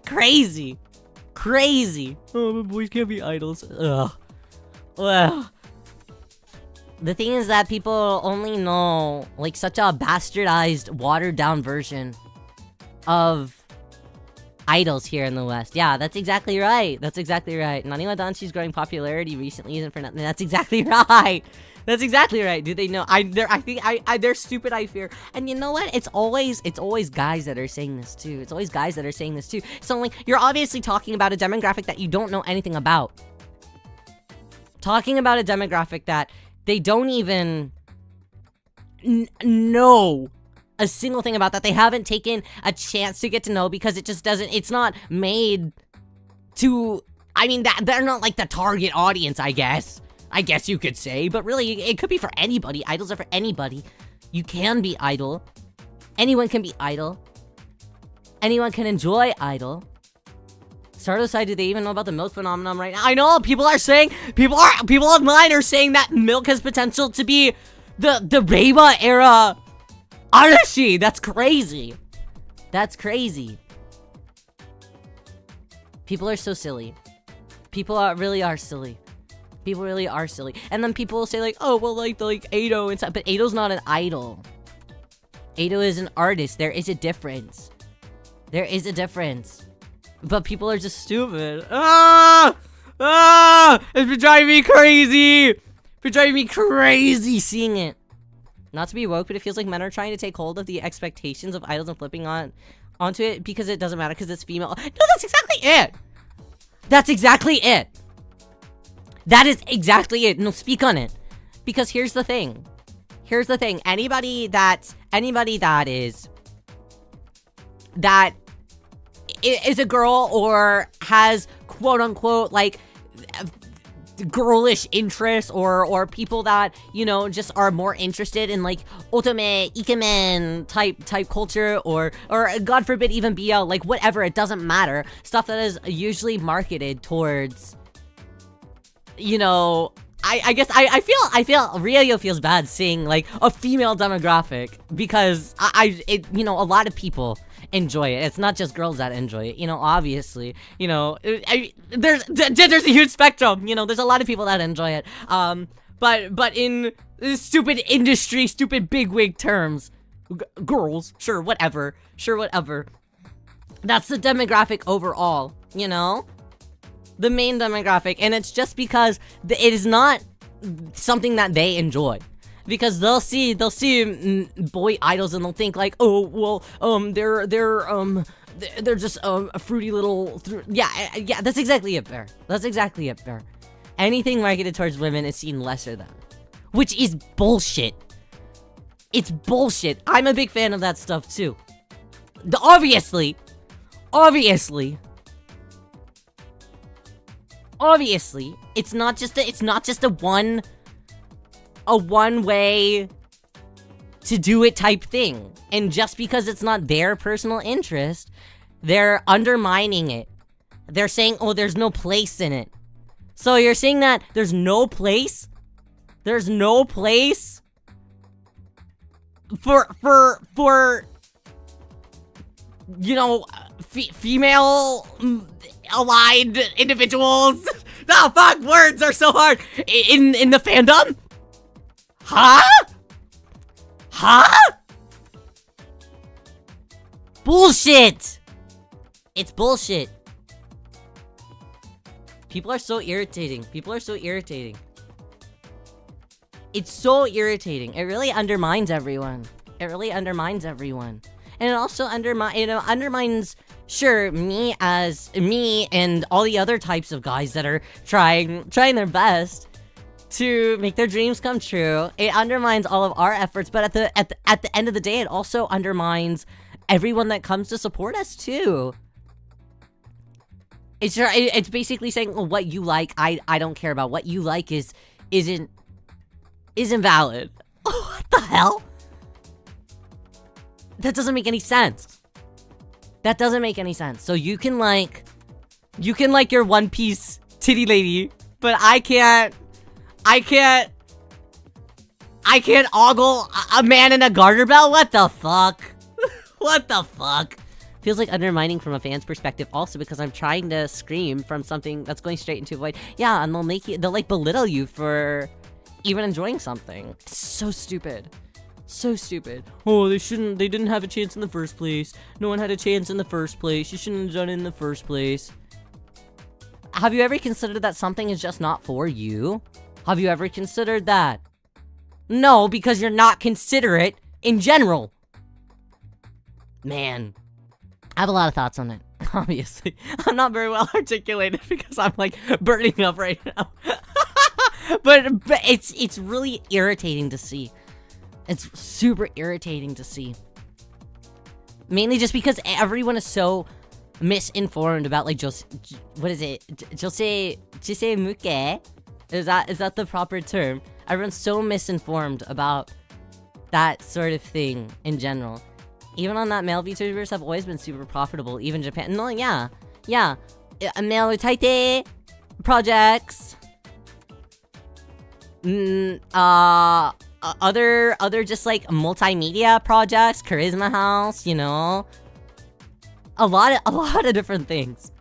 Speaker 1: Crazy. Oh, but boys can't be idols. Ugh. Well, the thing is that people only know like such a bastardized, watered down version of idols here in the West. Yeah, that's exactly right. Naniwa Danshi's growing popularity recently isn't for nothing. That's exactly right. Do they know? They're stupid, I fear. And you know what? It's always guys that are saying this too. So like, you're obviously talking about a demographic that you don't know anything about. Talking about a demographic that they don't even know a single thing about, that they haven't taken a chance to get to know, because it's not made to, I mean, that they're not like the target audience, I guess you could say, but really, it could be for anybody. Idols are for anybody. You can be idol. Anyone can be idol. Anyone can enjoy idol. Stardust side, do they even know about the milk phenomenon right now? I know, people online are saying that milk has potential to be the Reiwa era Arashi. That's crazy. People are so silly. People really are silly. And then people will say like, oh, well, like Ado and stuff. But Ado's not an idol. Ado is an artist. There is a difference. But people are just stupid. It's been driving me crazy. Seeing it. Not to be woke, but it feels like men are trying to take hold of the expectations of idols and flipping onto it because it doesn't matter because it's female. No, that's exactly it. No, speak on it. Because here's the thing. Anybody that is a girl or has quote unquote like girlish interests, or people that, you know, just are more interested in like otome, ikemen type culture, or God forbid even BL, like whatever, it doesn't matter. Stuff that is usually marketed towards, you know, I guess I feel Riyo feels bad seeing like a female demographic, because you know, a lot of people enjoy it. It's not just girls that enjoy it, you know, obviously, you know, there's a huge spectrum, you know, there's a lot of people that enjoy it, but in stupid industry, stupid bigwig terms, girls, sure, whatever, that's the demographic overall, you know, the main demographic, and it's just because it is not something that they enjoy. Because they'll see boy idols and they'll think like, oh, well, they're just a fruity little, yeah, that's exactly it, Bear. Anything marketed towards women is seen lesser than, which is bullshit. It's bullshit. I'm a big fan of that stuff too. Obviously, it's not just a one way to do it type thing. And just because it's not their personal interest, they're undermining it. They're saying, oh, there's no place in it. So you're saying that there's no place for you know, female allied individuals The fuck? Words are so hard. In the fandom? Huh? Huh? Bullshit! It's bullshit. People are so irritating. People are so irritating. It's so irritating. It really undermines everyone. It really undermines everyone. And it also undermines, sure, me and all the other types of guys that are trying their best to make their dreams come true. It undermines all of our efforts, but at the end of the day, it also undermines everyone that comes to support us too. It's basically saying, well, what you like, I don't care about. What you like isn't valid. What the hell? That doesn't make any sense. That doesn't make any sense. So you can like your One Piece titty lady, but I can't ogle a man in a garter belt? What the fuck? What the fuck? Feels like undermining from a fan's perspective also because I'm trying to scream from something that's going straight into a void. Yeah, and they'll like belittle you for even enjoying something. It's so stupid. So stupid. Oh, they didn't have a chance in the first place. No one had a chance in the first place. You shouldn't have done it in the first place. Have you ever considered that something is just not for you? Have you ever considered that? No, because you're not considerate in general. Man. I have a lot of thoughts on it, obviously. I'm not very well articulated because I'm like burning up right now. but it's really irritating to see. It's super irritating to see. Mainly just because everyone is so misinformed about like what is it? Jose muke? Is that the proper term? Everyone's so misinformed about that sort of thing in general. Even on that, male VTubers have always been super profitable, even Japan. No, yeah. Male utaite projects. Other just like multimedia projects, Charisma House, you know. A lot of different things.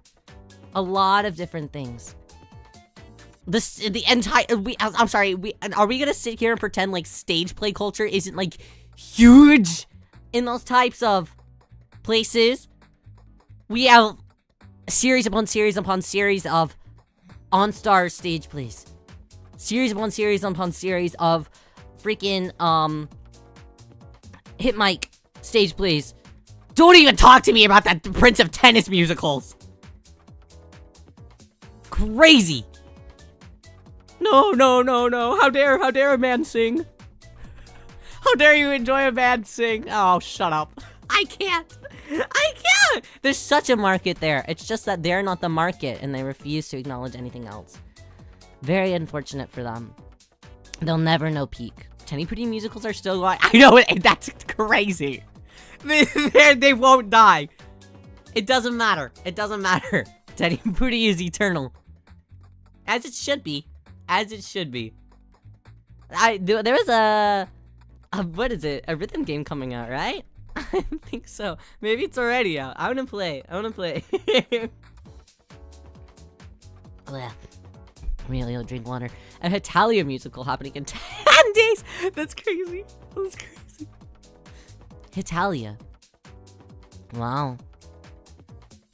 Speaker 1: A lot of different things. I'm sorry, are we gonna sit here and pretend like stage play culture isn't like huge in those types of places? We have series upon series upon series of OnStar stage plays. Series upon series upon series of freaking hit mic stage plays. Don't even talk to me about that Prince of Tennis musicals. Crazy. No. How dare a man sing? How dare you enjoy a man sing? Oh, shut up. I can't. There's such a market there. It's just that they're not the market and they refuse to acknowledge anything else. Very unfortunate for them. They'll never know peak. Tenipudi musicals are still going. I know it. That's crazy. They won't die. It doesn't matter. Tenipudi is eternal. As it should be. There was a what is it? A rhythm game coming out, right? I think so. Maybe it's already out. I wanna play. Blech. Really, drink water. A Hitalia musical happening in 10 days. That's crazy. Hitalia. Wow.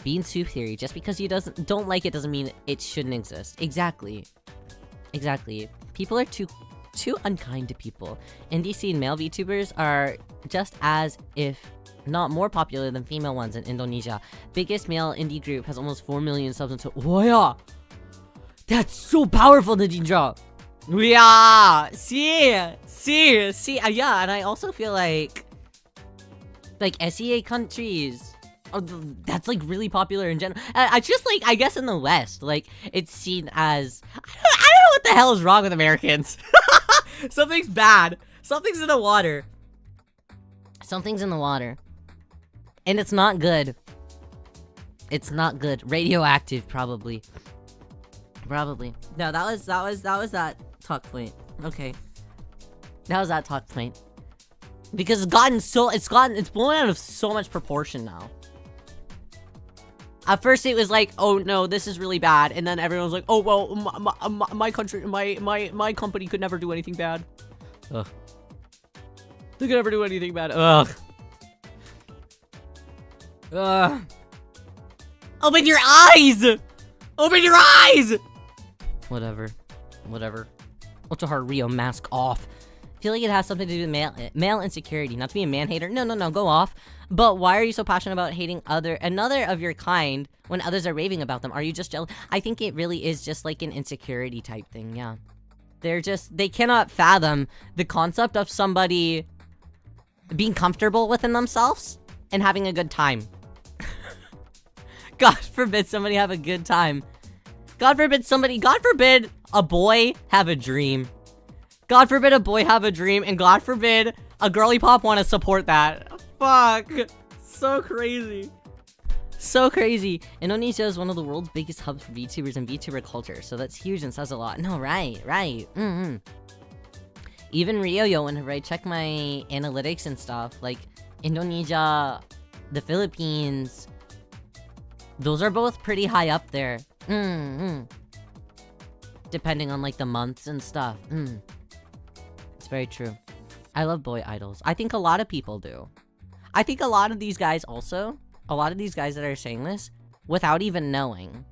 Speaker 1: Bean soup theory. Just because you don't like it doesn't mean it shouldn't exist. Exactly. People are too unkind to people. Indie scene male VTubers are just as, if not more popular than female ones in Indonesia. Biggest male indie group has almost 4 million subs until. Oh yeah! That's so powerful, Ninja! Yeah! See! Yeah, and I also feel like SEA countries. Oh, that's like really popular in general. I just like, I guess in the West, like it's seen as I don't know what the hell is wrong with Americans. Something's bad. Something's in the water. And it's not good. Radioactive, probably. No, that was that talk point. Okay. That was that talk point. Because it's blown out of so much proportion now. At first it was like, oh no, this is really bad, and then everyone was like, oh well, my country, my company could never do anything bad. Ugh. They could never do anything bad. Ugh. Ugh. Open your eyes! Open your eyes! Whatever. Otoharu Riyo, mask off. I feel like it has something to do with male insecurity. Not to be a man hater. No, go off. But why are you so passionate about hating another of your kind when others are raving about them? Are you just jealous? I think it really is just like an insecurity type thing, yeah. They cannot fathom the concept of somebody being comfortable within themselves and having a good time. God forbid somebody have a good time. God forbid a boy have a dream. God forbid a boy have a dream, and God forbid a girly pop want to support that. Fuck. So crazy. So crazy. Indonesia is one of the world's biggest hubs for VTubers and VTuber culture, so that's huge and says a lot. No, right. Even Riyo, whenever I check my analytics and stuff, like Indonesia, the Philippines, those are both pretty high up there. Depending on like the months and stuff. It's very true. I love boy idols. I think a lot of people do. I think a lot of these guys also, a lot of these guys that are saying this, without even knowing,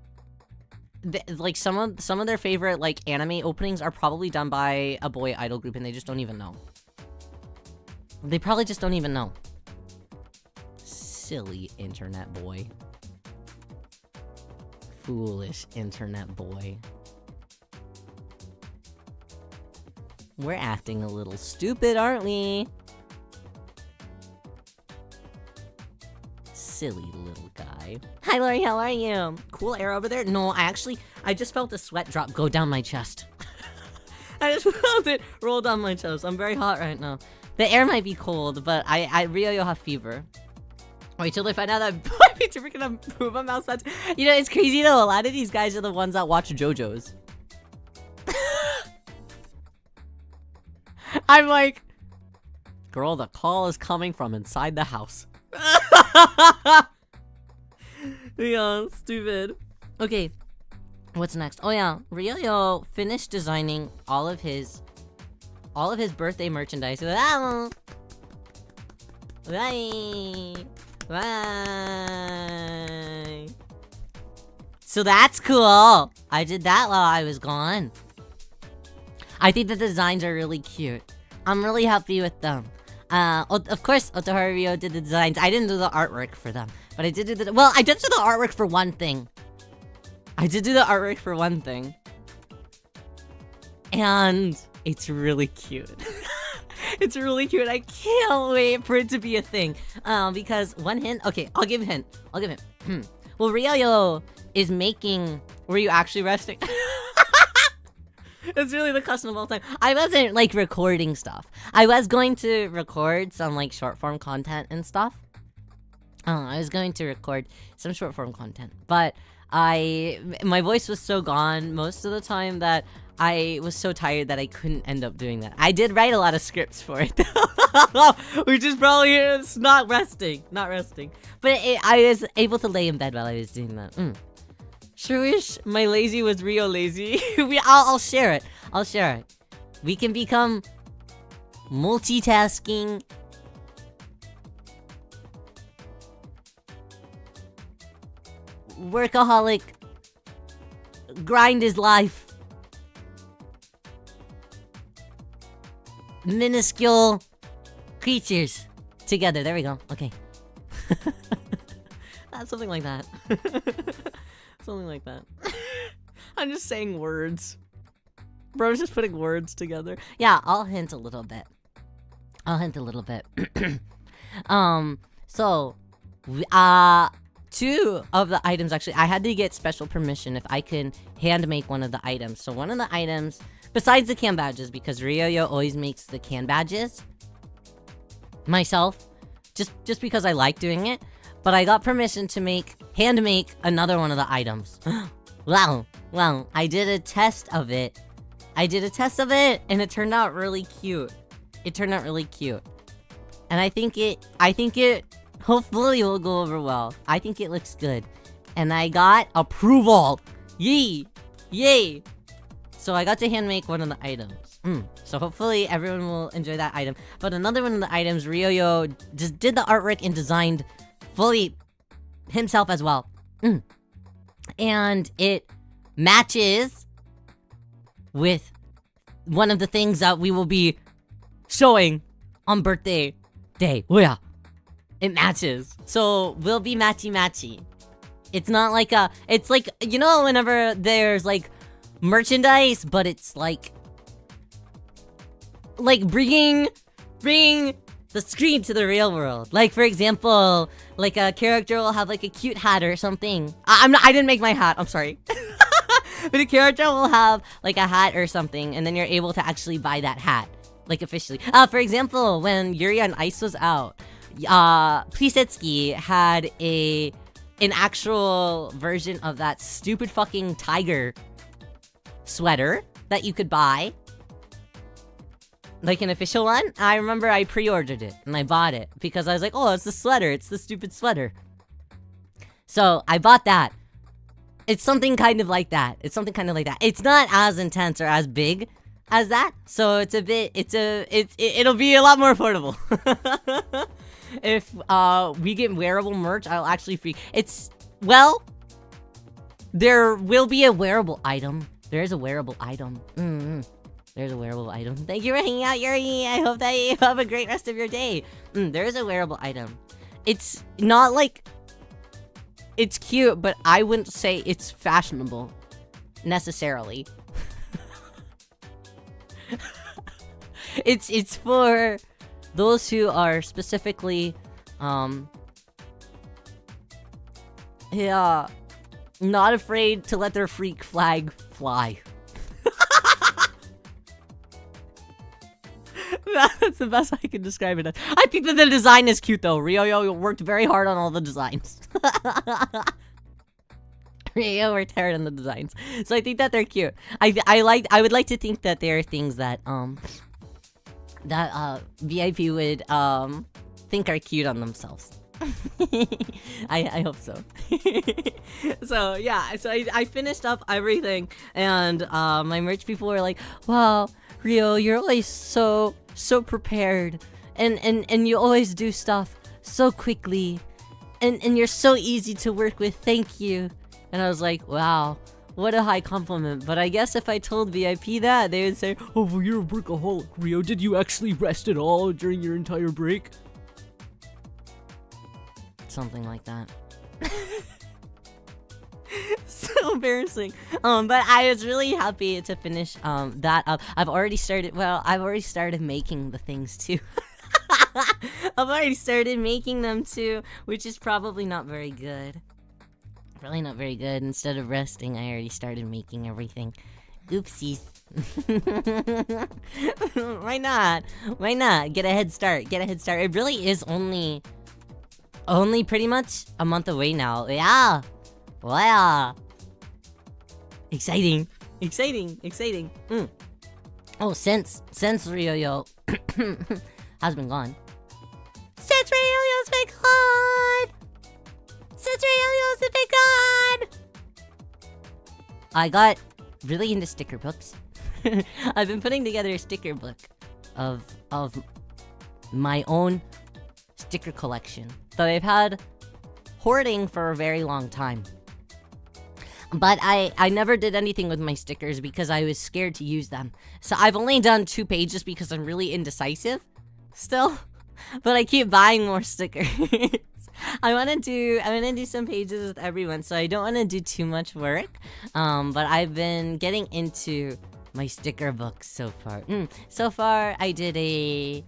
Speaker 1: like some of their favorite like anime openings are probably done by a boy idol group and they just don't even know. They probably just don't even know. Silly internet boy. Foolish internet boy. We're acting a little stupid, aren't we? Silly little guy. Hi, Lori, how are you? Cool air over there? No, I just felt a sweat drop go down my chest. I just felt it roll down my chest. I'm very hot right now. The air might be cold, but Riyo have fever. Wait till they find out that VTuber can approve a mouse patch. You know, it's crazy though. A lot of these guys are the ones that watch JoJo's. I'm like, girl, the call is coming from inside the house. Yeah, stupid. Okay, what's next? Oh yeah, Riyo finished designing all of his birthday merchandise. Bye. So that's cool. I did that while I was gone. I think the designs are really cute. I'm really happy with them. Of course, Otoharu Riyo did the designs. I didn't do the artwork for them, but I did do the artwork for one thing. And it's really cute. It's really cute. I can't wait for it to be a thing. Because one hint. Okay, I'll give a hint. Well, Riyo is making. Were you actually resting? It's really the custom of all time. I wasn't like recording stuff. I was going to record some like short form content and stuff. I was going to record some short form content, but my voice was so gone most of the time that I was so tired that I couldn't end up doing that. I did write a lot of scripts for it, which is probably it's not resting. But I was able to lay in bed while I was doing that. Sure wish my lazy was Riyo lazy. I'll share it. We can become multitasking workaholic. Grind is life. Minuscule creatures together. There we go. Okay. Something like that. Something like that. I'm just saying words. Bro's just putting words together. Yeah, I'll hint a little bit. So, two of the items, actually, I had to get special permission if I can hand make one of the items. So one of the items, besides the can badges, because Riyo always makes the can badges myself, just because I like doing it. But I got permission to hand make another one of the items. Wow, I did a test of it. And it turned out really cute. And I think it hopefully will go over well. I think it looks good. and I got approval. Yay! Yay! So I got to hand make one of the items. So hopefully everyone will enjoy that item. But another one of the items, Ryo just did the artwork and designed fully himself as well. And it matches with one of the things that we will be showing on birthday day. Oh yeah. It matches. So we'll be matchy-matchy. It's not like it's like, you know, whenever there's like merchandise, but it's like bringing the screen to the real world. Like, for example, like a character will have like a cute hat or something. I didn't make my hat, I'm sorry. But a character will have like a hat or something, and then you're able to actually buy that hat, like officially. For example, when Yuri on Ice was out, Plisetsuki had an actual version of that stupid fucking tiger sweater that you could buy. Like an official one. I remember I pre-ordered it and I bought it because I was like, oh, it's the sweater. It's the stupid sweater. So I bought that. It's something kind of like that. It's not as intense or as big as that. So it's a bit, it'll be a lot more affordable. If we get wearable merch, I'll actually well, there will be a wearable item. There is a wearable item. There's a wearable item. Thank you for hanging out, Yuri. I hope that you have a great rest of your day. There is a wearable item. It's not like it's cute, but I wouldn't say it's fashionable necessarily. It's for those who are specifically not afraid to let their freak flag fly. That's the best I can describe it as. I think that the design is cute though. Ryo worked very hard on all the designs. Ryo worked hard on the designs. So I think that they're cute. I would like to think that there are things that VIP would think are cute on themselves. I hope so. So yeah, so I finished up everything, and my merch people were like, wow, Ryo, you're always so prepared, and you always do stuff so quickly, and you're so easy to work with, thank you. And I was like, wow, what a high compliment. But I guess if I told VIP that, they would say, oh, well, you're a workaholic, Ryo. Did you actually rest at all during your entire break? Something like that. So embarrassing. But I was really happy to finish that up. I've already started making the things too. I've already started making them too, which is probably not very good. Probably not very good. Instead of resting, I already started making everything. Oopsies. Why not? Why not? Get a head start. Get a head start. It really is only pretty much a month away now. Yeah. Wow. Exciting. Oh, since Ryo has been gone. I got really into sticker books. I've been putting together a sticker book of my own sticker collection that I've had hoarding for a very long time. But I never did anything with my stickers because I was scared to use them. So I've only done 2 pages because I'm really indecisive still. But I keep buying more stickers. I wanna do some pages with everyone, so I don't wanna do too much work. But I've been getting into my sticker books so far. So far I did a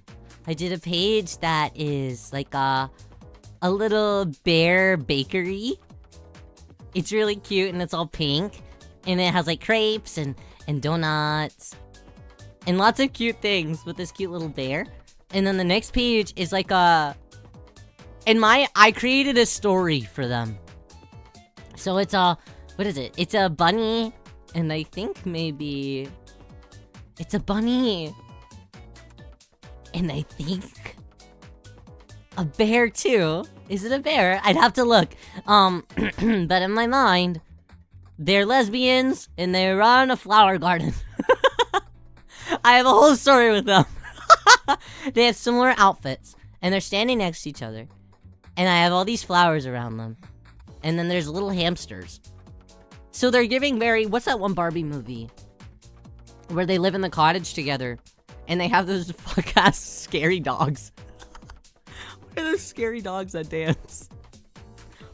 Speaker 1: page that is like a little bear bakery. It's really cute and it's all pink, and it has like crepes and donuts and lots of cute things with this cute little bear. And then the next page is like I created a story for them. So it's what is it? It's a bunny, and I think maybe it's a bunny, and I think A bear too? Is it a bear? I'd have to look. But in my mind, they're lesbians and they run a flower garden. I have a whole story with them. They have similar outfits and they're standing next to each other. And I have all these flowers around them. And then there's little hamsters. So they're giving very... What's that one Barbie movie? Where they live in the cottage together. And they have those fuck-ass scary dogs. Why are those scary dogs that dance?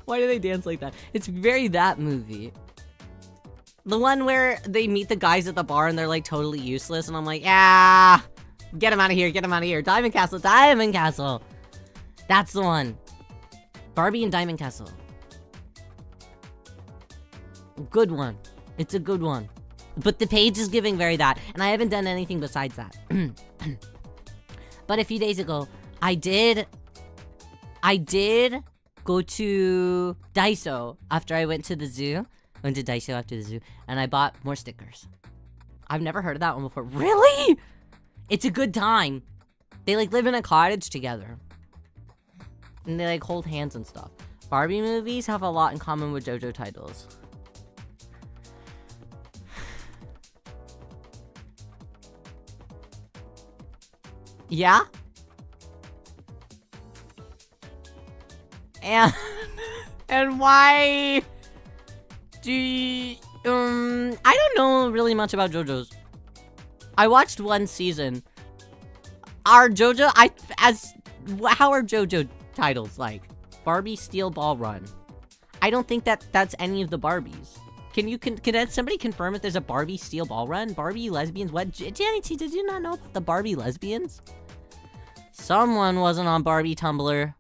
Speaker 1: Why do they dance like that? It's very that movie. The one where they meet the guys at the bar and they're like totally useless. And I'm like, yeah, get him out of here, get him out of here. Diamond Castle, Diamond Castle. That's the one. Barbie and Diamond Castle. Good one. It's a good one. But the page is giving very that. And I haven't done anything besides that. But a few days ago, I did go to Daiso after I went to the zoo. Went to Daiso after the zoo. And I bought more stickers. I've never heard of that one before. Really? It's a good time. They like live in a cottage together. And they like hold hands and stuff. Barbie movies have a lot in common with JoJo titles. Yeah? And why do you, I don't know really much about JoJo's. I watched one season. How are JoJo titles like? Barbie Steel Ball Run. I don't think that's any of the Barbies. Can somebody confirm if there's a Barbie Steel Ball Run? Barbie lesbians? What? Janny T, did you not know about the Barbie lesbians? Someone wasn't on Barbie Tumblr.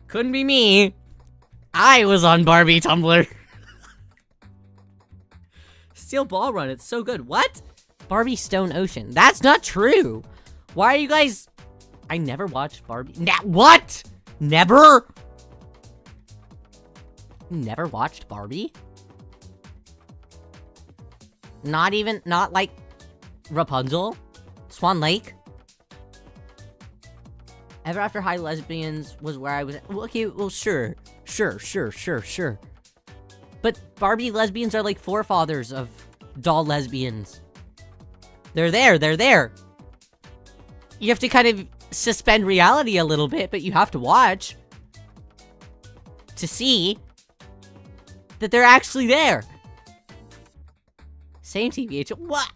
Speaker 1: Couldn't be me. I was on Barbie Tumblr. Steel Ball Run, it's so good. What? Barbie Stone Ocean. That's not true. Why are you guys... I never watched Barbie... What? Never? Never watched Barbie? Not like Rapunzel? Swan Lake? Ever After High Lesbians was where I was... Okay, well, sure. Sure. But Barbie lesbians are like forefathers of doll lesbians. They're there. You have to kind of suspend reality a little bit, but you have to watch to see that they're actually there. Same TBH. What?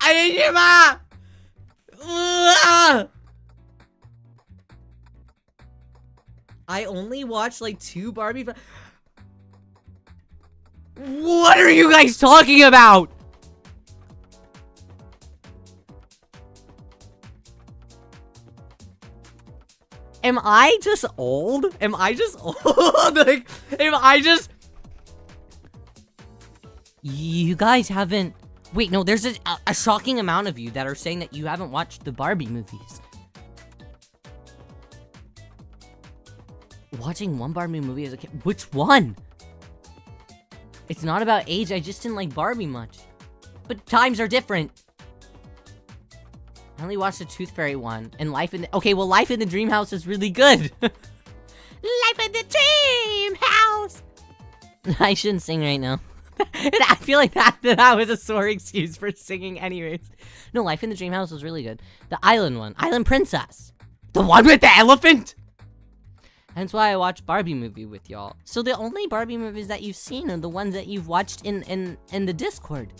Speaker 1: I only watched like 2 Barbie. What are you guys talking about? Am I just old? Like, You guys haven't... Wait, no, there's a shocking amount of you that are saying that you haven't watched the Barbie movies. Watching one Barbie movie as a kid? Which one? It's not about age, I just didn't like Barbie much. But times are different. I only watched the Tooth Fairy one, and Life in the... Okay, well, Life in the Dream House is really good. Life in the Dream House! I shouldn't sing right now. I feel like that was a sore excuse for singing anyways. No, Life in the Dream House was really good. The Island one. Island Princess. The one with the elephant? That's why I watched Barbie movie with y'all. So the only Barbie movies that you've seen are the ones that you've watched in the Discord.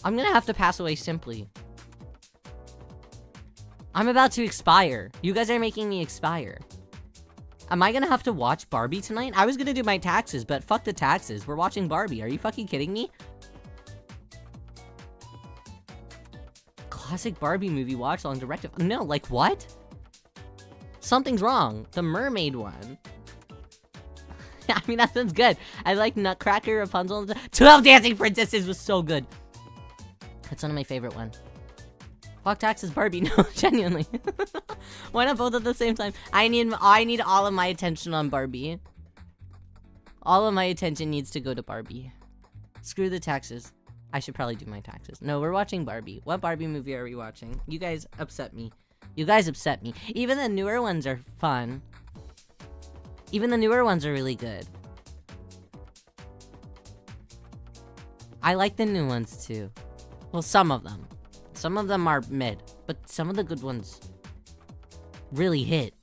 Speaker 1: I'm gonna have to pass away simply. I'm about to expire. You guys are making me expire. Am I gonna have to watch Barbie tonight? I was gonna do my taxes, but fuck the taxes. We're watching Barbie. Are you fucking kidding me? Classic Barbie movie watch along directive. No, like what? Something's wrong. The mermaid one. I mean, that sounds good. I like Nutcracker, Rapunzel. 12 Dancing Princesses was so good. That's one of my favorite ones. Fuck taxes, Barbie. No, genuinely. Why not both at the same time? I need all of my attention on Barbie. All of my attention needs to go to Barbie. Screw the taxes. I should probably do my taxes. No, we're watching Barbie. What Barbie movie are we watching? You guys upset me. You guys upset me. Even the newer ones are fun. Even the newer ones are really good. I like the new ones too. Well, some of them. Some of them are mid, but some of the good ones really hit.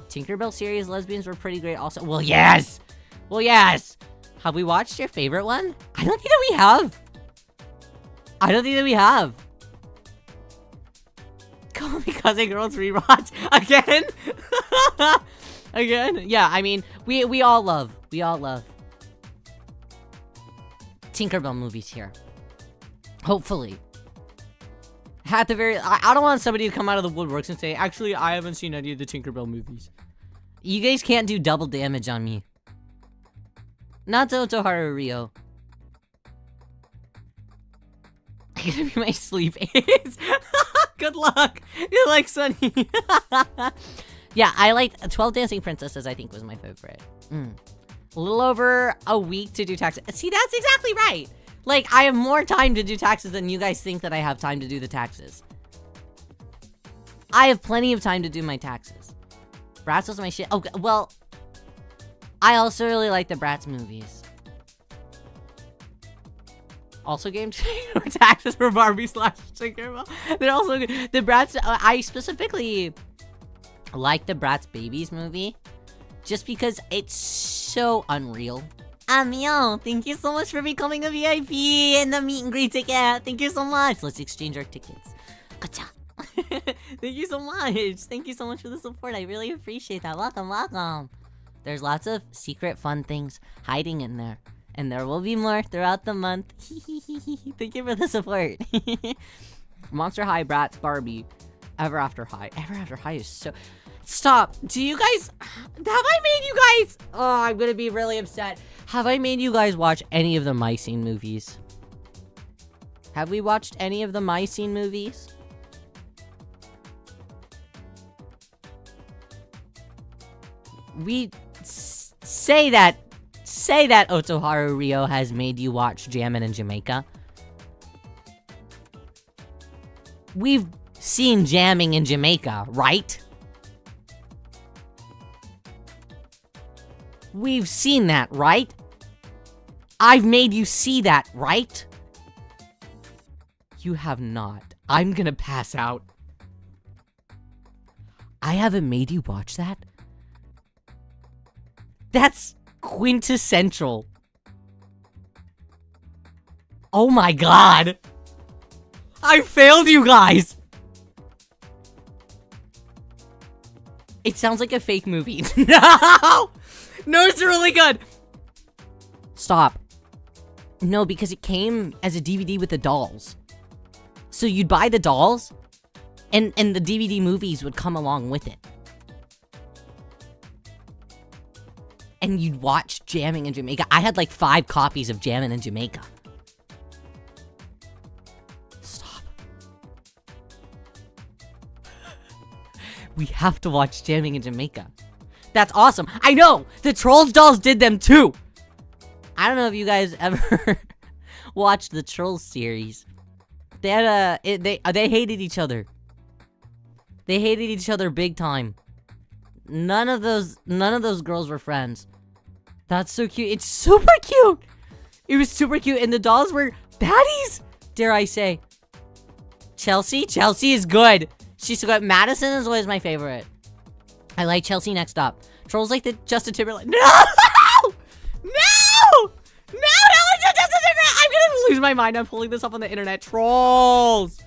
Speaker 1: Tinkerbell series lesbians were pretty great also. Well, yes! Well, yes! Have we watched your favorite one? I don't think that we have. I don't think that we have. Call me Cousin Girls rewatch again? Again? Yeah, I mean, we all love Tinkerbell movies here. Hopefully. At the very, I don't want somebody to come out of the woodworks and say, actually, I haven't seen any of the Tinkerbell movies. You guys can't do double damage on me. Not to Otoharu Riyo. Gonna be my sleep aids. Good luck. You're like Sunny. Yeah, I liked 12 Dancing Princesses, I think was my favorite. A little over a week to do taxes. See, that's exactly right. Like, I have more time to do taxes than you guys think that I have time to do the taxes. I have plenty of time to do my taxes. Bratz was my shit. Okay, well, I also really like the Bratz movies. Also game taxes for Barbie / Tinkerbell. They're also good. The Bratz, I specifically like the Bratz Babies movie. Just because it's so unreal. Yo, thank you so much for becoming a VIP and the meet and greet ticket. Thank you so much. Let's exchange our tickets. Gotcha. Thank you so much. Thank you so much for the support. I really appreciate that. Welcome, welcome. There's lots of secret fun things hiding in there. And there will be more throughout the month. Thank you for the support. Monster High, Bratz, Barbie. Ever After High. Ever After High is so... Stop. Do you guys... Have I made you guys... Oh, I'm gonna be really upset. Have I made you guys watch any of the My Scene movies? Have we watched any of the My Scene movies? We say that Otoharu Riyo has made you watch Jammin' in Jamaica. We've seen Jamming in Jamaica, right? We've seen that, right? I've made you see that, right? You have not. I'm gonna pass out. I haven't made you watch that? That's quintessential. Oh my god! I failed you guys! It sounds like a fake movie. No! No, it's really good! Stop. No, because it came as a DVD with the dolls. So you'd buy the dolls, and the DVD movies would come along with it. And you'd watch Jamming in Jamaica. I had like 5 copies of Jammin' in Jamaica. Stop. We have to watch Jamming in Jamaica. That's awesome. I know! The Trolls dolls did them too! I don't know if you guys ever watched the Trolls series. They had they hated each other. They hated each other big time. None of those girls were friends. That's so cute. It's super cute! It was super cute, and the dolls were baddies, dare I say. Chelsea is good. She's so good. Madison is always my favorite. I like Chelsea next up. Trolls like the Justin Timberlake. No! No! No, it's Justin Timberlake! I'm gonna lose my mind. I'm pulling this up on the internet. Trolls!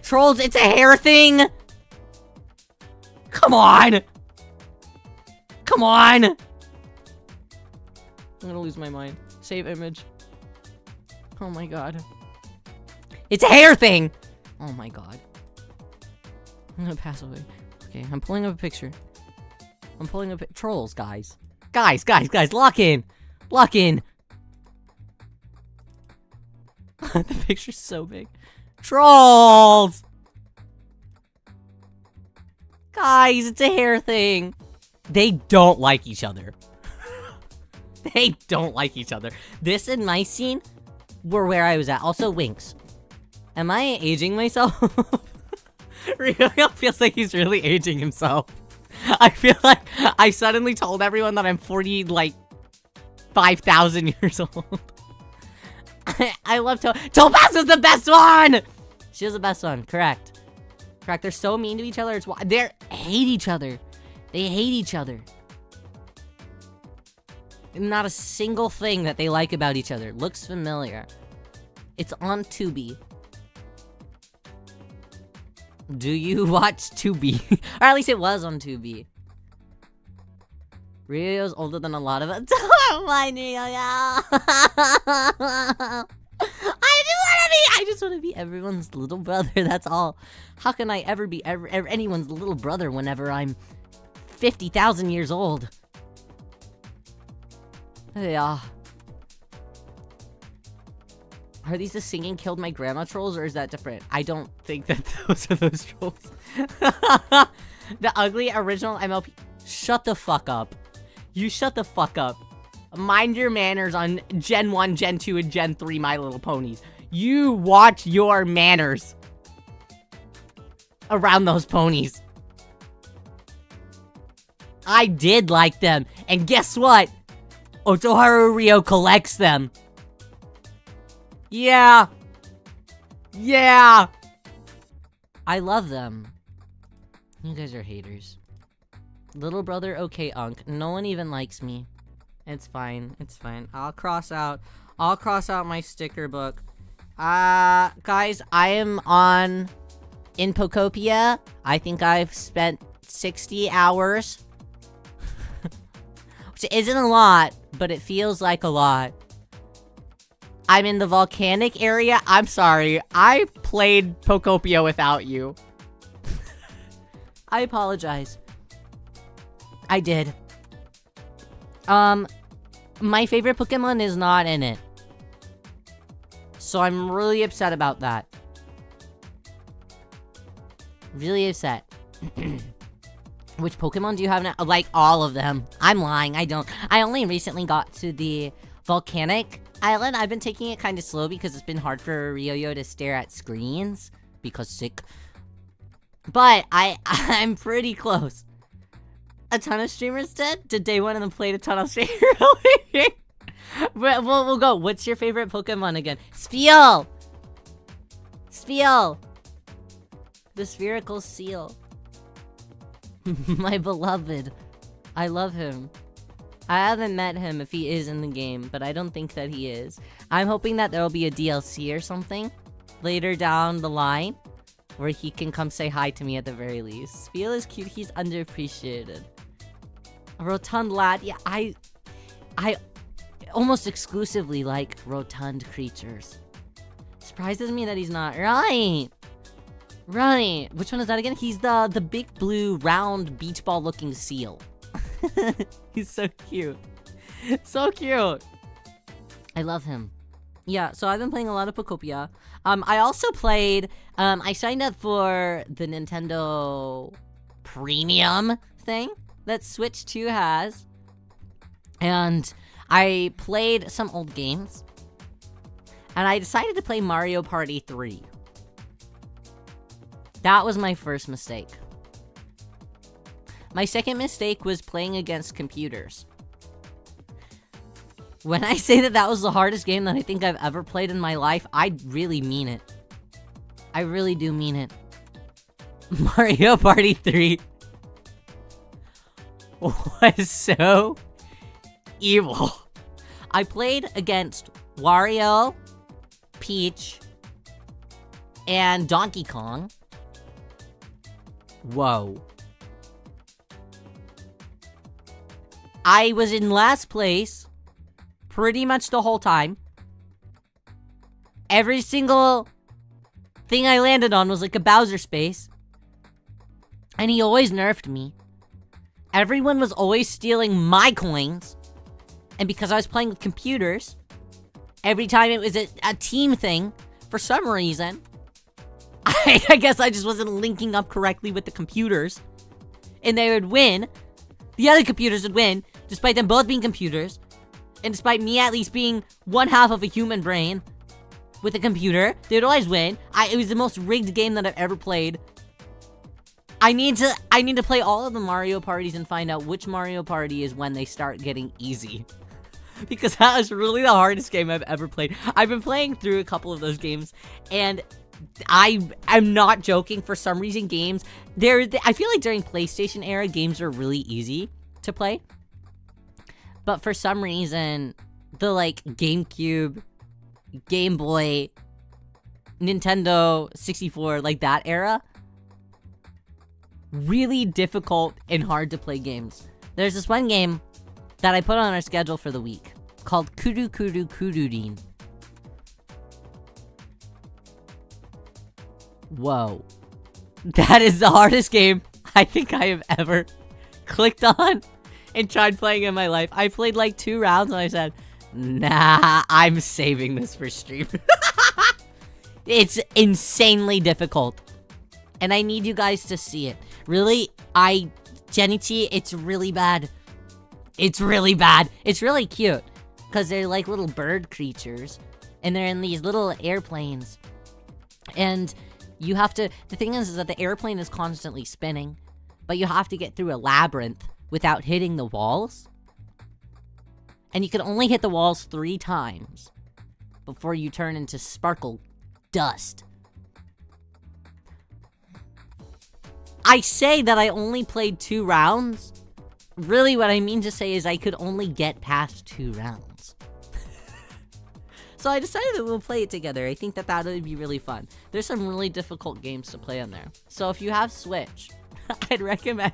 Speaker 1: Trolls, it's a hair thing! Come on! Come on! I'm gonna lose my mind. Save image. Oh my god. It's a hair thing! Oh my god. I'm gonna pass away. Okay, I'm pulling up a picture. I'm pulling up Trolls, guys. Guys, lock in! Lock in! The picture's so big. Trolls! Guys, it's a hair thing. They don't like each other. They don't like each other. This and my scene were where I was at. Also, Winks. Am I aging myself? Riyo feels like he's really aging himself. I feel like I suddenly told everyone that I'm 40, like, 5,000 years old. I love Topaz is the best one! She was the best one, correct. Correct, they're so mean to each other. They hate each other. They hate each other. Not a single thing that they like about each other. Looks familiar. It's on Tubi. Do you watch Tubi? Or at least it was on Tubi. Ryo's older than a lot of us. Don't mind Ryo, yeah. I just want to be everyone's little brother, that's all. How can I ever be anyone's little brother whenever I'm 50,000 years old? Yeah. Are these the singing killed my grandma trolls, or is that different? I don't think that those are those trolls. The ugly original MLP. Shut the fuck up. You shut the fuck up. Mind your manners on Gen 1, Gen 2, and Gen 3 My Little Ponies. You watch your manners around those ponies. I did like them, and guess what? Otoharu Riyo collects them. Yeah. Yeah. I love them. You guys are haters. Little brother, okay, Unk. No one even likes me. It's fine. It's fine. I'll cross out my sticker book. Guys, I am in Pokopia. I think I've spent 60 hours. Which isn't a lot, but it feels like a lot. I'm in the volcanic area. I'm sorry. I played Pokopia without you. I apologize. I did. My favorite Pokemon is not in it. So I'm really upset about that. Really upset. Which Pokemon do you have now? Like, all of them. I'm lying, I don't. I only recently got to the volcanic island. I've been taking it kind of slow because it's been hard for Ryo to stare at screens. Because sick. But I'm pretty close. A ton of streamers did? Did day one of them played a ton of streamers? We'll go. What's your favorite Pokemon again? Spiel! Spiel! The spherical seal. My beloved. I love him. I haven't met him if he is in the game, but I don't think that he is. I'm hoping that there'll be a DLC or something later down the line where he can come say hi to me at the very least. Spiel is cute. He's underappreciated. A rotund lad. Yeah, I almost exclusively like rotund creatures. Surprises me that he's not. Right. Right. Which one is that again? He's the big blue round beach ball looking seal. He's so cute. So cute. I love him. Yeah, so I've been playing a lot of Pokopia. I also played, I signed up for the Nintendo Premium thing that Switch 2 has. And I played some old games. And I decided to play Mario Party 3. That was my first mistake. My second mistake was playing against computers. When I say that was the hardest game that I think I've ever played in my life, I really mean it. I really do mean it. Mario Party 3 was so evil. I played against Wario, Peach, and Donkey Kong. Whoa. I was in last place pretty much the whole time. Every single thing I landed on was like a Bowser space. And he always nerfed me. Everyone was always stealing my coins. And because I was playing with computers, every time it was a team thing, for some reason, I guess I just wasn't linking up correctly with the computers. And they would win. The other computers would win, despite them both being computers. And despite me at least being one half of a human brain with a computer, they would always win. It was the most rigged game that I've ever played. I need to play all of the Mario parties and find out which Mario party is when they start getting easy. Because that was really the hardest game I've ever played. I've been playing through a couple of those games, and I'm not joking. For some reason, games I feel like during PlayStation era, games were really easy to play. But for some reason, the like GameCube, Game Boy, Nintendo 64, like that era, really difficult and hard to play games. There's this one game that I put on our schedule for the week called Kuru Kuru Kururin. Whoa. That is the hardest game I think I have ever clicked on and tried playing in my life. I played like 2 rounds and I said, nah, I'm saving this for stream. It's insanely difficult. And I need you guys to see it. Really, Genichi, it's really bad. It's really bad. It's really cute. Because they're like little bird creatures. And they're in these little airplanes. And you have to... The thing is that the airplane is constantly spinning. But you have to get through a labyrinth without hitting the walls. And you can only hit the walls 3 times before you turn into sparkle dust. I say that I only played 2 rounds. Really, what I mean to say is I could only get past 2 rounds. So I decided that we'll play it together. I think that would be really fun. There's some really difficult games to play on there. So if you have Switch, I'd recommend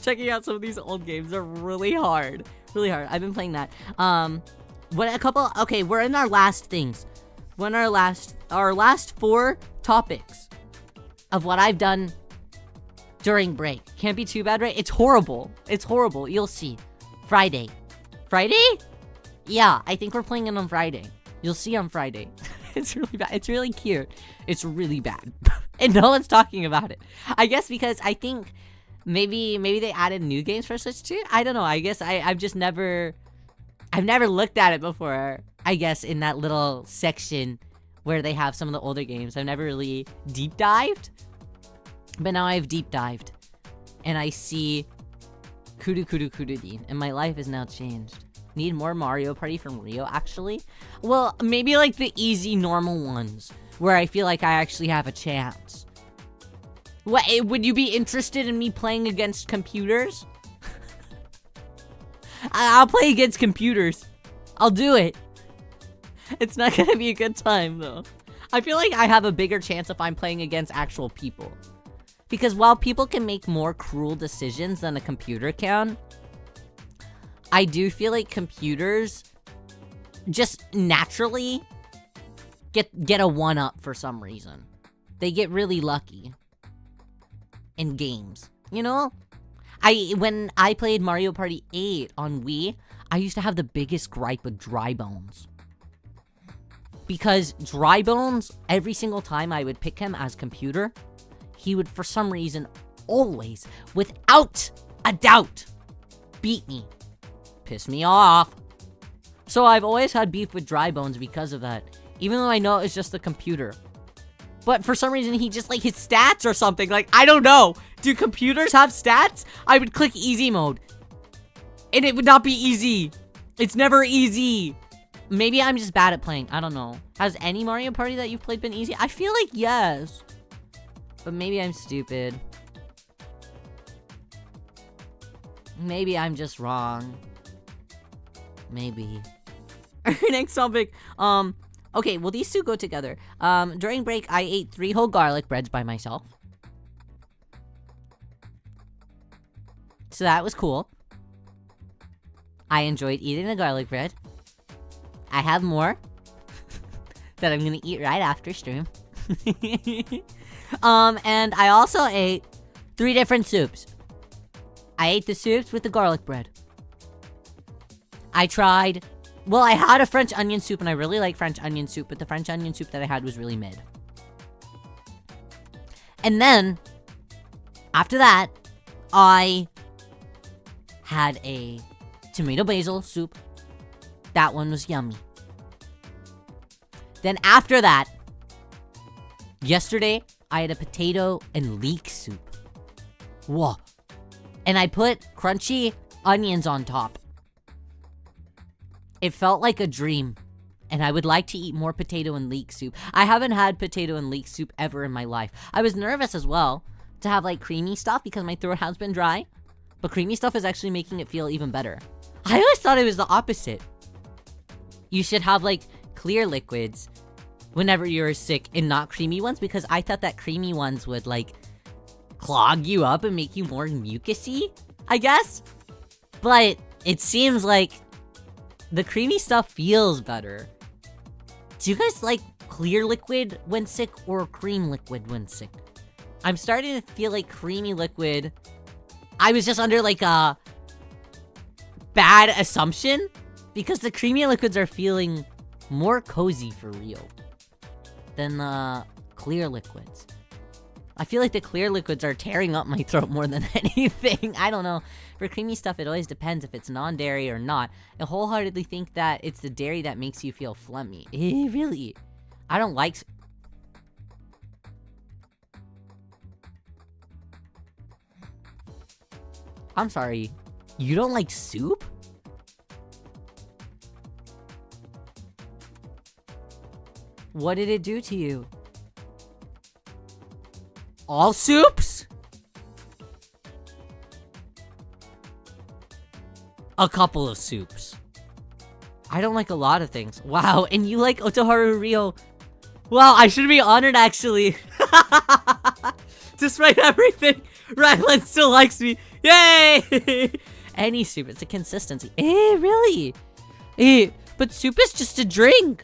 Speaker 1: checking out some of these old games. They're really hard. Really hard. I've been playing that. Okay, we're in our last things. We're in our last 4 topics of what I've done during break. Can't be too bad, right? It's horrible. It's horrible. You'll see. Friday? Yeah, I think we're playing it on Friday. You'll see on Friday. It's really bad. It's really cute. It's really bad. And no one's talking about it. I guess because I think maybe they added new games for Switch too? I don't know. I guess I've never looked at it before. I guess in that little section where they have some of the older games. I've never really deep dived. But now I've deep dived. And I see Kuru Kuru Kururin. And my life is now changed. Need more Mario Party from Rio, actually? Well, maybe like the easy, normal ones. Where I feel like I actually have a chance. What, would you be interested in me playing against computers? I'll play against computers. I'll do it. It's not gonna be a good time, though. I feel like I have a bigger chance if I'm playing against actual people. Because while people can make more cruel decisions than a computer can, I do feel like computers just naturally get a 1-up for some reason. They get really lucky in games, you know? When I played Mario Party 8 on Wii, I used to have the biggest gripe with Dry Bones. Because Dry Bones, every single time I would pick him as computer, he would, for some reason, always, without a doubt, beat me. Piss me off. So I've always had beef with Dry Bones because of that. Even though I know it's just the computer. But for some reason, he just, like, his stats or something. Like, I don't know. Do computers have stats? I would click easy mode. And it would not be easy. It's never easy. Maybe I'm just bad at playing. I don't know. Has any Mario Party that you've played been easy? I feel like yes. But maybe I'm stupid. Maybe I'm just wrong. Maybe. Next topic. Okay, well, these two go together. During break, I ate 3 whole garlic breads by myself. So that was cool. I enjoyed eating the garlic bread. I have more that I'm gonna eat right after stream. And I also ate 3 different soups. I ate the soups with the garlic bread. I had a French onion soup, and I really like French onion soup, but the French onion soup that I had was really mid. And then, after that, I had a tomato basil soup That one was yummy. Then after that, yesterday, I had a potato and leek soup. Whoa. And I put crunchy onions on top. It felt like a dream. And I would like to eat more potato and leek soup. I haven't had potato and leek soup ever in my life. I was nervous as well to have like creamy stuff because my throat has been dry. But creamy stuff is actually making it feel even better. I always thought it was the opposite. You should have like clear liquids whenever you're sick and not creamy ones, because I thought that creamy ones would like clog you up and make you more mucusy, I guess. But it seems like the creamy stuff feels better. Do you guys like clear liquid when sick or cream liquid when sick? I'm starting to feel like creamy liquid. I was just under like a bad assumption because the creamy liquids are feeling more cozy for real than the clear liquids. I feel like the clear liquids are tearing up my throat more than anything. I don't know. For creamy stuff, it always depends if it's non-dairy or not. I wholeheartedly think that it's the dairy that makes you feel phlegmy. Really? I don't like... I'm sorry. You don't like soup? What did it do to you? All soups? A couple of soups. I don't like a lot of things. Wow, and you like Otoharu Riyo. Wow, I should be honored actually. Despite everything, Rylan still likes me. Yay! Any soup, it's a consistency. Really? But soup is just a drink.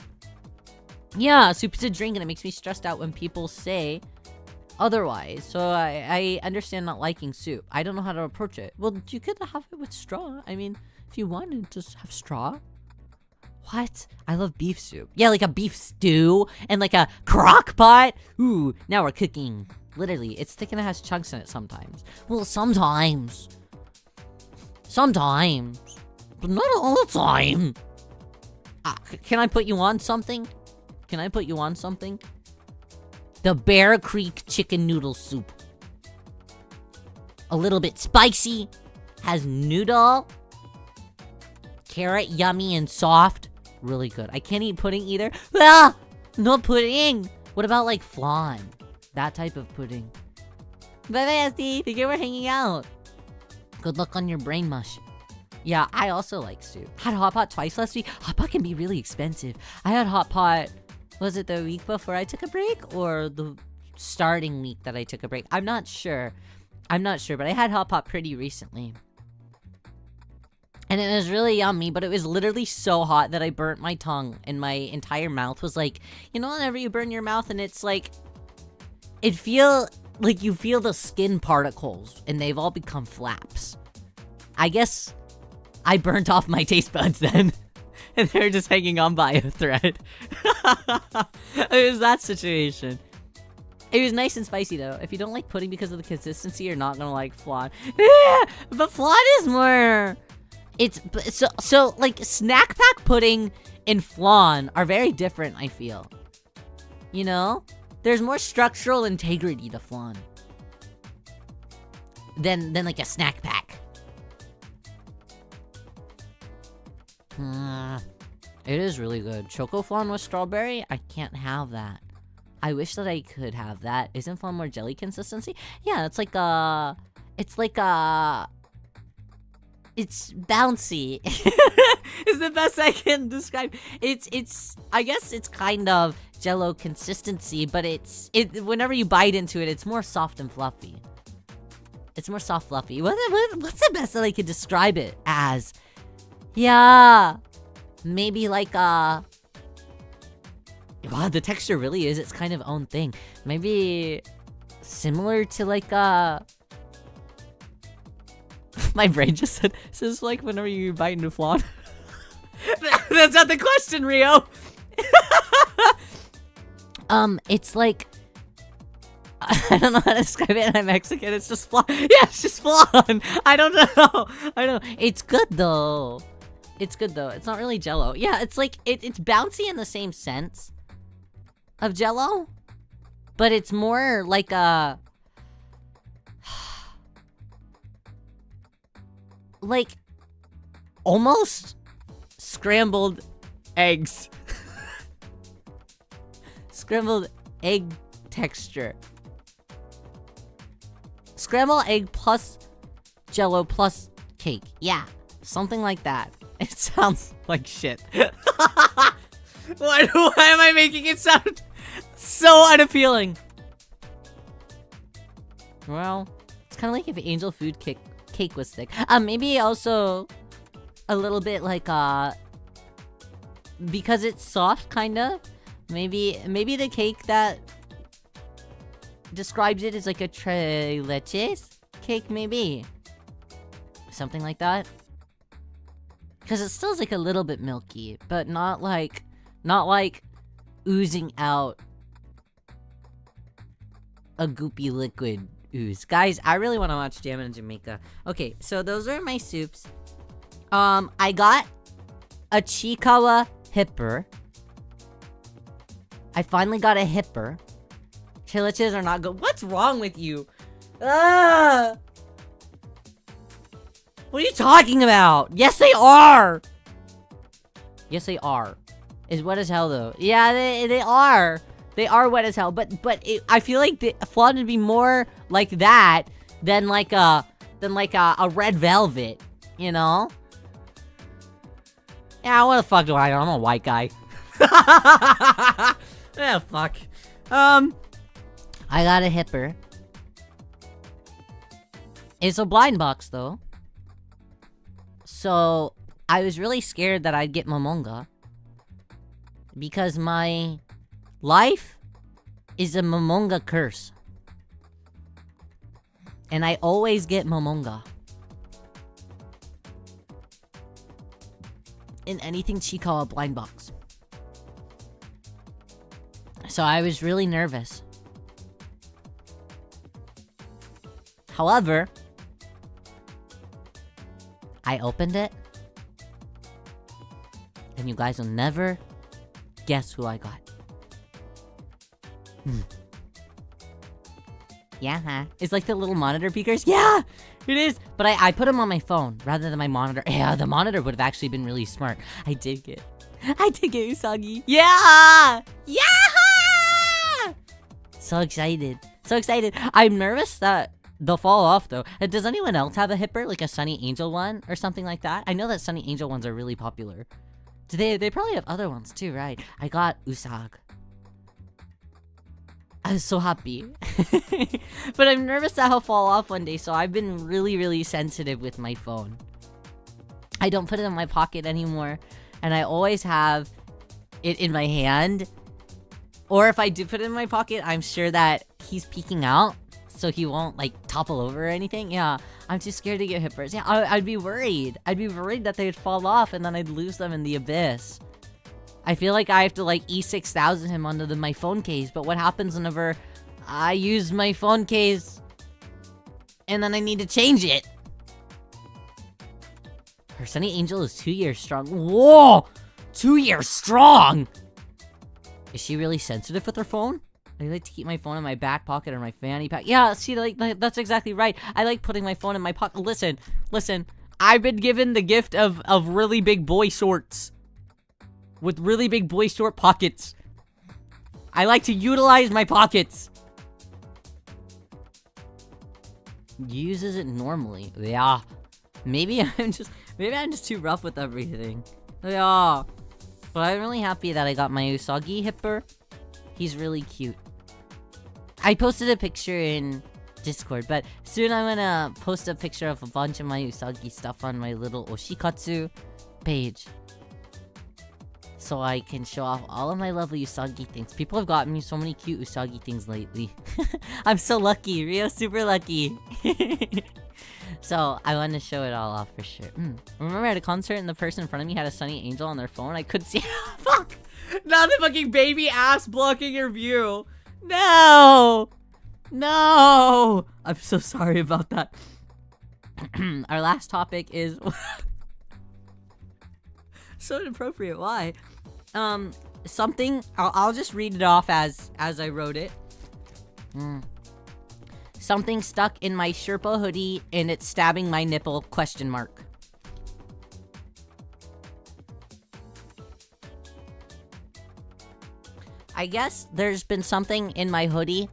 Speaker 1: Yeah, soup is a drink and it makes me stressed out when people say otherwise. So I understand not liking soup. I don't know how to approach it. Well, you could have it with straw. I mean, if you wanted to have straw. What? I love beef soup. Yeah, like a beef stew and like a crock pot. Ooh, now we're cooking. Literally, it's thick and it has chunks in it sometimes. Well, sometimes. Sometimes. But not all the time. Can I put you on something? Can I put you on something? The Bear Creek chicken noodle soup. A little bit spicy. Has noodle. Carrot, yummy and soft. Really good. I can't eat pudding either. Ah! No pudding! What about like flan? That type of pudding. Bye-bye, SD. Thank you for hanging out. Good luck on your brain mush. Yeah, I also like soup. Had hot pot twice last week. Hot pot can be really expensive. I had hot pot... Was it the week before I took a break? Or the starting week that I took a break? I'm not sure. But I had hot pot pretty recently. And it was really yummy, but it was literally so hot that I burnt my tongue. And my entire mouth was like... You know whenever you burn your mouth and it's like... you feel the skin particles. And they've all become flaps. I guess... I burnt off my taste buds then. And they're just hanging on by a thread. It was that situation. It was nice and spicy though. If you don't like pudding because of the consistency, you're not gonna like flan. But flan is more... It's... So like, snack pack pudding and flan are very different, I feel. You know? There's more structural integrity to flan. Than like a snack pack. It is really good. Choco flan with strawberry? I can't have that. I wish that I could have that. Isn't flan more jelly consistency? Yeah, it's like a... It's like a... It's bouncy. It's the best I can describe. It's... I guess it's kind of Jell-O consistency, but whenever you bite into it, it's more soft and fluffy. It's more soft, fluffy. What's the best that I could describe it as? Yeah, maybe like wow, the texture really is its kind of own thing. Maybe similar to like my brain just said, says like whenever you bite into flan. That's not the question, Rio. It's like, I don't know how to describe it, and I'm Mexican, it's just flan. Yeah, it's just flan. I don't know. It's good though. It's good though. It's not really Jello. Yeah, it's like it's bouncy in the same sense of Jello, but it's more like a like almost scrambled eggs. Scrambled egg texture. Scrambled egg plus Jello plus cake. Yeah, something like that. It sounds like shit. Why am I making it sound so unappealing? Well, it's kind of like if angel food cake was thick. Maybe also a little bit like because it's soft, kinda. Maybe the cake that describes it as like a tres leches cake, maybe something like that. Because it still is like a little bit milky, but not like oozing out a goopy liquid ooze. Guys, I really want to watch Jam in Jamaica. Okay, so those are my soups. I got a Chikawa hipper. I finally got a hipper. Chilaches are not good. What's wrong with you? Ah! What are you talking about? Yes, they are! Yes, they are. Is wet as hell, though. Yeah, they are. They are wet as hell, but I feel like the flan would be more like that than like a red velvet, you know? Yeah, what the fuck do I know? I'm a white guy. Yeah, fuck. I got a hipper. It's a blind box, though. So, I was really scared that I'd get Momonga. Because my life is a Momonga curse. And I always get Momonga. In anything Chikawa blind box. So I was really nervous. However, I opened it. And you guys will never guess who I got. Yeah, huh? It's like the little monitor speakers. Yeah, it is. But I put them on my phone rather than my monitor. Yeah, the monitor would have actually been really smart. I did get Usagi. Yeah! Yeah! So excited. So excited. I'm nervous that they'll fall off, though. Does anyone else have a hipper? Like a Sunny Angel one? Or something like that? I know that Sunny Angel ones are really popular. They probably have other ones, too, right? I got Usag. I was so happy. But I'm nervous that he'll fall off one day, so I've been really, really sensitive with my phone. I don't put it in my pocket anymore, and I always have it in my hand. Or if I do put it in my pocket, I'm sure that he's peeking out, so he won't, like, topple over or anything. Yeah, I'm too scared to get hippers. Yeah, I'd be worried. I'd be worried that they'd fall off, and then I'd lose them in the abyss. I feel like I have to, like, E6000 him onto my phone case, but what happens whenever I use my phone case, and then I need to change it? Her Sunny Angel is 2 years strong. Whoa! 2 years strong! Is she really sensitive with her phone? I like to keep my phone in my back pocket or my fanny pack. Yeah, see, like that's exactly right. I like putting my phone in my pocket. Listen. I've been given the gift of really big boy shorts. With really big boy short pockets. I like to utilize my pockets. Uses it normally. Yeah. Maybe I'm just too rough with everything. Yeah. But I'm really happy that I got my Usagi hipper. He's really cute. I posted a picture in Discord, but soon I'm gonna post a picture of a bunch of my Usagi stuff on my little Oshikatsu page. So I can show off all of my lovely Usagi things. People have gotten me so many cute Usagi things lately. I'm so lucky. Rio's super lucky. So, I want to show it all off for sure. Remember at a concert and the person in front of me had a Sunny Angel on their phone? I couldn't see. Fuck! Now the fucking baby ass blocking your view. No! No! I'm so sorry about that. Our last topic is... So inappropriate. Why? Something. I'll just read it off as I wrote it. Something stuck in my Sherpa hoodie and it's stabbing my nipple? ? I guess there's been something in my hoodie.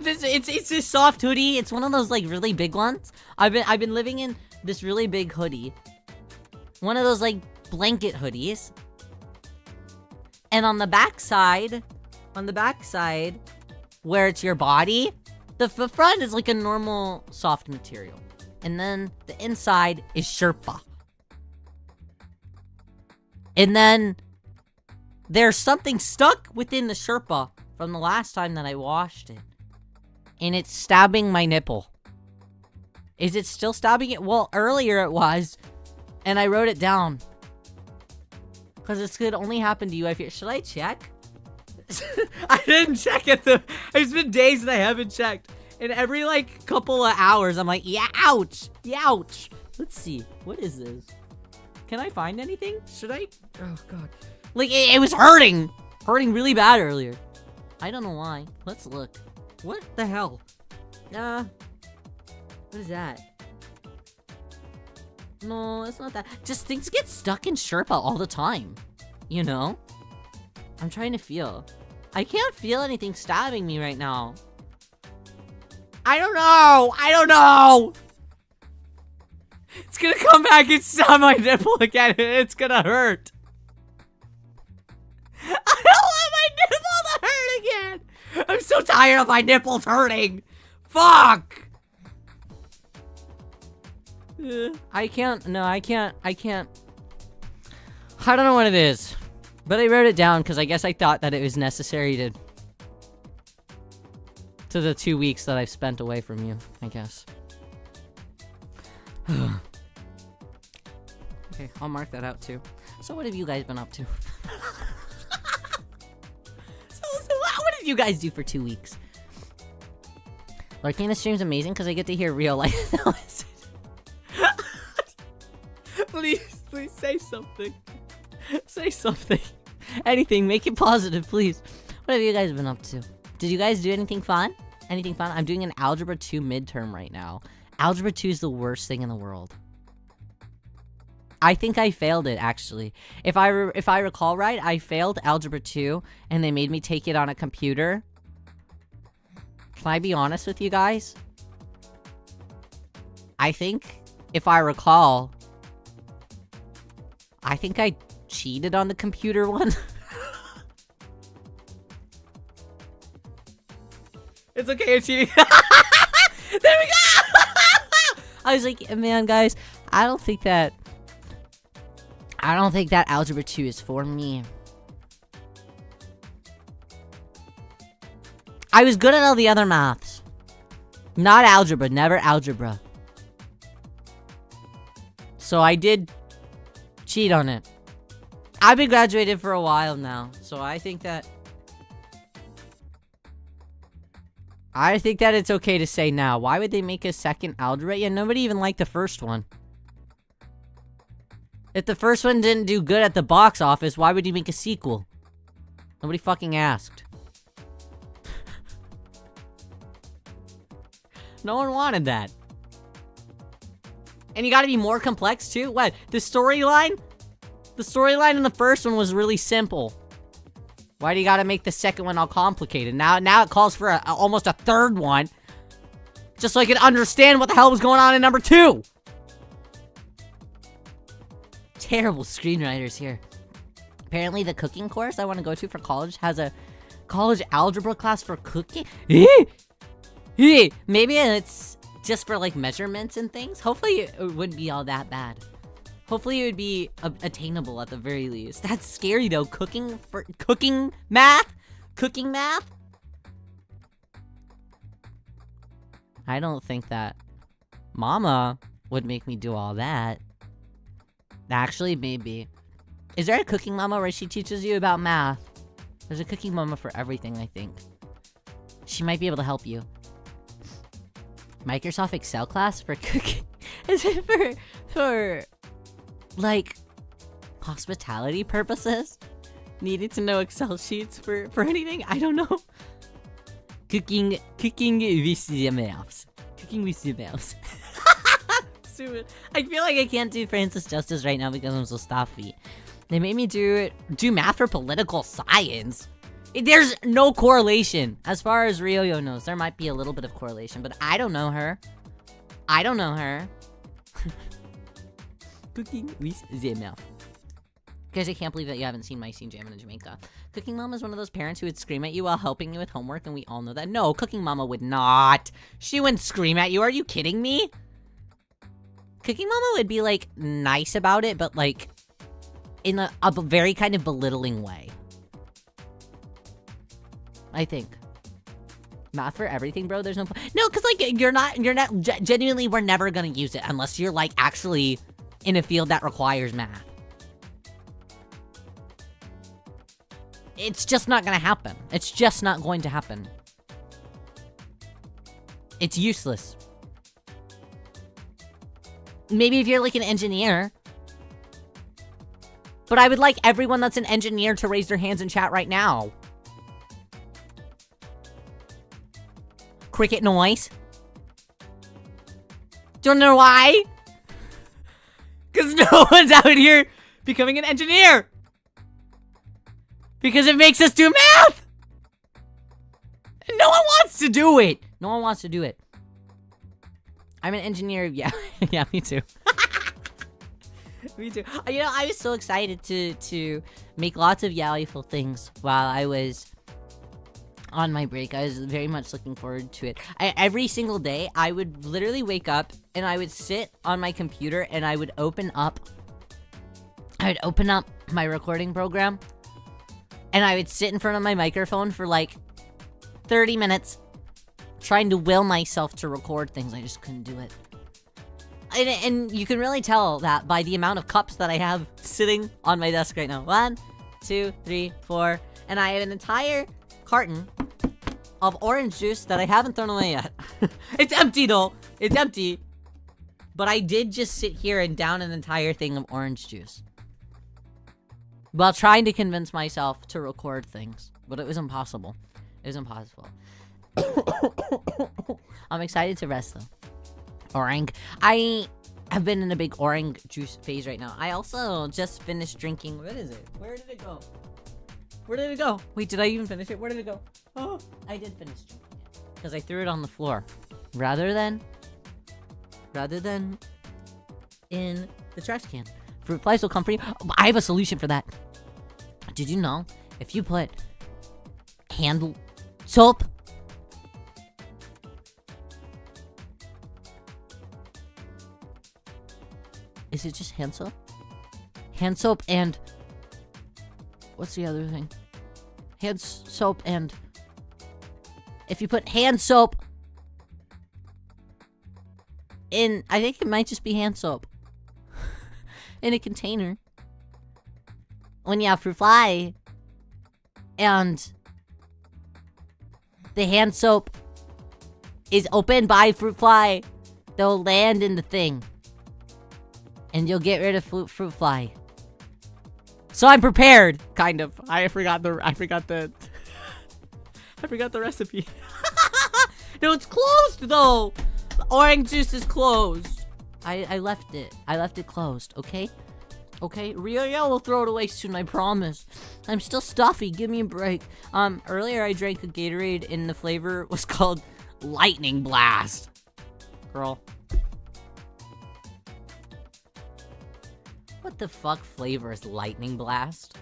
Speaker 1: It's a soft hoodie. It's one of those like really big ones. I've been living in this really big hoodie. One of those like blanket hoodies. And on the backside, where it's your body, the front is like a normal soft material. And then the inside is Sherpa. And then there's something stuck within the Sherpa from the last time that I washed it. And it's stabbing my nipple. Is it still stabbing it? Well, earlier it was. And I wrote it down. Because this could only happen to you. I fear. Should I check? I didn't check it. It's been days that I haven't checked. And every like couple of hours, I'm like, yeah, ouch. Ouch. Let's see. What is this? Can I find anything? Should I? Oh, God. Like, it was hurting. Hurting really bad earlier. I don't know why. Let's look. What the hell? What is that? No, it's not that. Just things get stuck in Sherpa all the time. You know? I'm trying to feel. I can't feel anything stabbing me right now. I don't know! It's gonna come back and stab my nipple again and it's gonna hurt. I don't want my nipple to hurt again! I'm so tired of my nipples hurting! Fuck! I can't. I don't know what it is. But I wrote it down because I guess I thought that it was necessary to the 2 weeks that I've spent away from you, I guess. Okay, I'll mark that out too. So what have you guys been up to? So what did you guys do for 2 weeks? Lurking the stream's amazing because I get to hear real life noises. Please say something. Say something. Anything, make it positive, please. What have you guys been up to? Did you guys do anything fun? Anything fun? I'm doing an Algebra 2 midterm right now. Algebra 2 is the worst thing in the world. I think I failed it, actually. If I recall right, I failed Algebra 2, and they made me take it on a computer. Can I be honest with you guys? I think, if I recall, I think I cheated on the computer one. It's okay, I'm cheating. There we go! I was like, man, guys, I don't think that Algebra 2 is for me. I was good at all the other maths. Not algebra, never algebra. So I did cheat on it. I've been graduated for a while now, so I think that it's okay to say now. Why would they make a second algebra? Yeah, nobody even liked the first one. If the first one didn't do good at the box office, why would you make a sequel? Nobody fucking asked. No one wanted that. And you gotta be more complex too? What? The storyline? The storyline in the first one was really simple. Why do you gotta make the second one all complicated? Now it calls for almost a third one. Just so I could understand what the hell was going on in number 2. Terrible screenwriters here. Apparently the cooking course I want to go to for college has a college algebra class for cooking. Maybe it's just for like measurements and things. Hopefully it wouldn't be all that bad. Hopefully it would be attainable at the very least. That's scary though. Cooking math? I don't think that Mama would make me do all that. Actually, maybe. Is there a cooking mama where she teaches you about math? There's a cooking mama for everything, I think. She might be able to help you. Microsoft Excel class for cooking? Is it for like, hospitality purposes? Needed to know Excel sheets for anything? I don't know. Cooking with the mouse. Cooking with the mouse. Stupid. I feel like I can't do Francis justice right now because I'm so stuffy. They made me do math for political science. There's no correlation. As far as Riyo knows, there might be a little bit of correlation, but I don't know her. I don't know her. Cooking with the mouth. Guys, I can't believe that you haven't seen my scene jamming in Jamaica. Cooking Mama is one of those parents who would scream at you while helping you with homework, and we all know that. No, Cooking Mama would not. She wouldn't scream at you. Are you kidding me? Cooking Mama would be, like, nice about it, but, like, in a very kind of belittling way. I think. Math for everything, bro? There's no point. No, because, like, you're not, genuinely, we're never gonna use it unless you're, like, actually in a field that requires math. It's just not gonna happen. It's just not going to happen. It's useless. Maybe if you're, like, an engineer. But I would like everyone that's an engineer to raise their hands in chat right now. Cricket noise. Do you know why? Because no one's out here becoming an engineer. Because it makes us do math. And no one wants to do it. No one wants to do it. I'm an engineer. Yeah, yeah, me too. Me too. You know, I was so excited to make lots of yayful things while I was on my break. I was very much looking forward to it. Every single day, I would literally wake up and I would sit on my computer and I would open up my recording program and I would sit in front of my microphone for like 30 minutes trying to will myself to record things. I just couldn't do it. And you can really tell that by the amount of cups that I have sitting on my desk right now. 1, 2, 3, 4. And I have an entire carton of orange juice that I haven't thrown away yet. It's empty though. It's empty. But I did just sit here and down an entire thing of orange juice while trying to convince myself to record things. But it was impossible. It was impossible. I'm excited to rest though. Orang. I have been in a big orange juice phase right now. I also just finished drinking. What is it? Where did it go? Where did it go? Wait, did I even finish it? Where did it go? Oh, I did finish drinking it. Because I threw it on the floor. Rather than in the trash can. Fruit flies will come for you. I have a solution for that. Did you know if you put hand soap Is it just hand soap? Hand soap and... What's the other thing? Hand soap and... If you put hand soap in... I think it might just be hand soap. In a container. When you have fruit fly. And... the hand soap is opened by fruit fly. They'll land in the thing. And you'll get rid of fruit fly. So I'm prepared, kind of. I forgot the recipe. No, it's closed though. The orange juice is closed. I left it. I left it closed. Okay. Okay. Riyo will throw it away soon. I promise. I'm still stuffy. Give me a break. Earlier I drank a Gatorade and the flavor was called Lightning Blast. Girl. What the fuck flavor is Lightning Blast?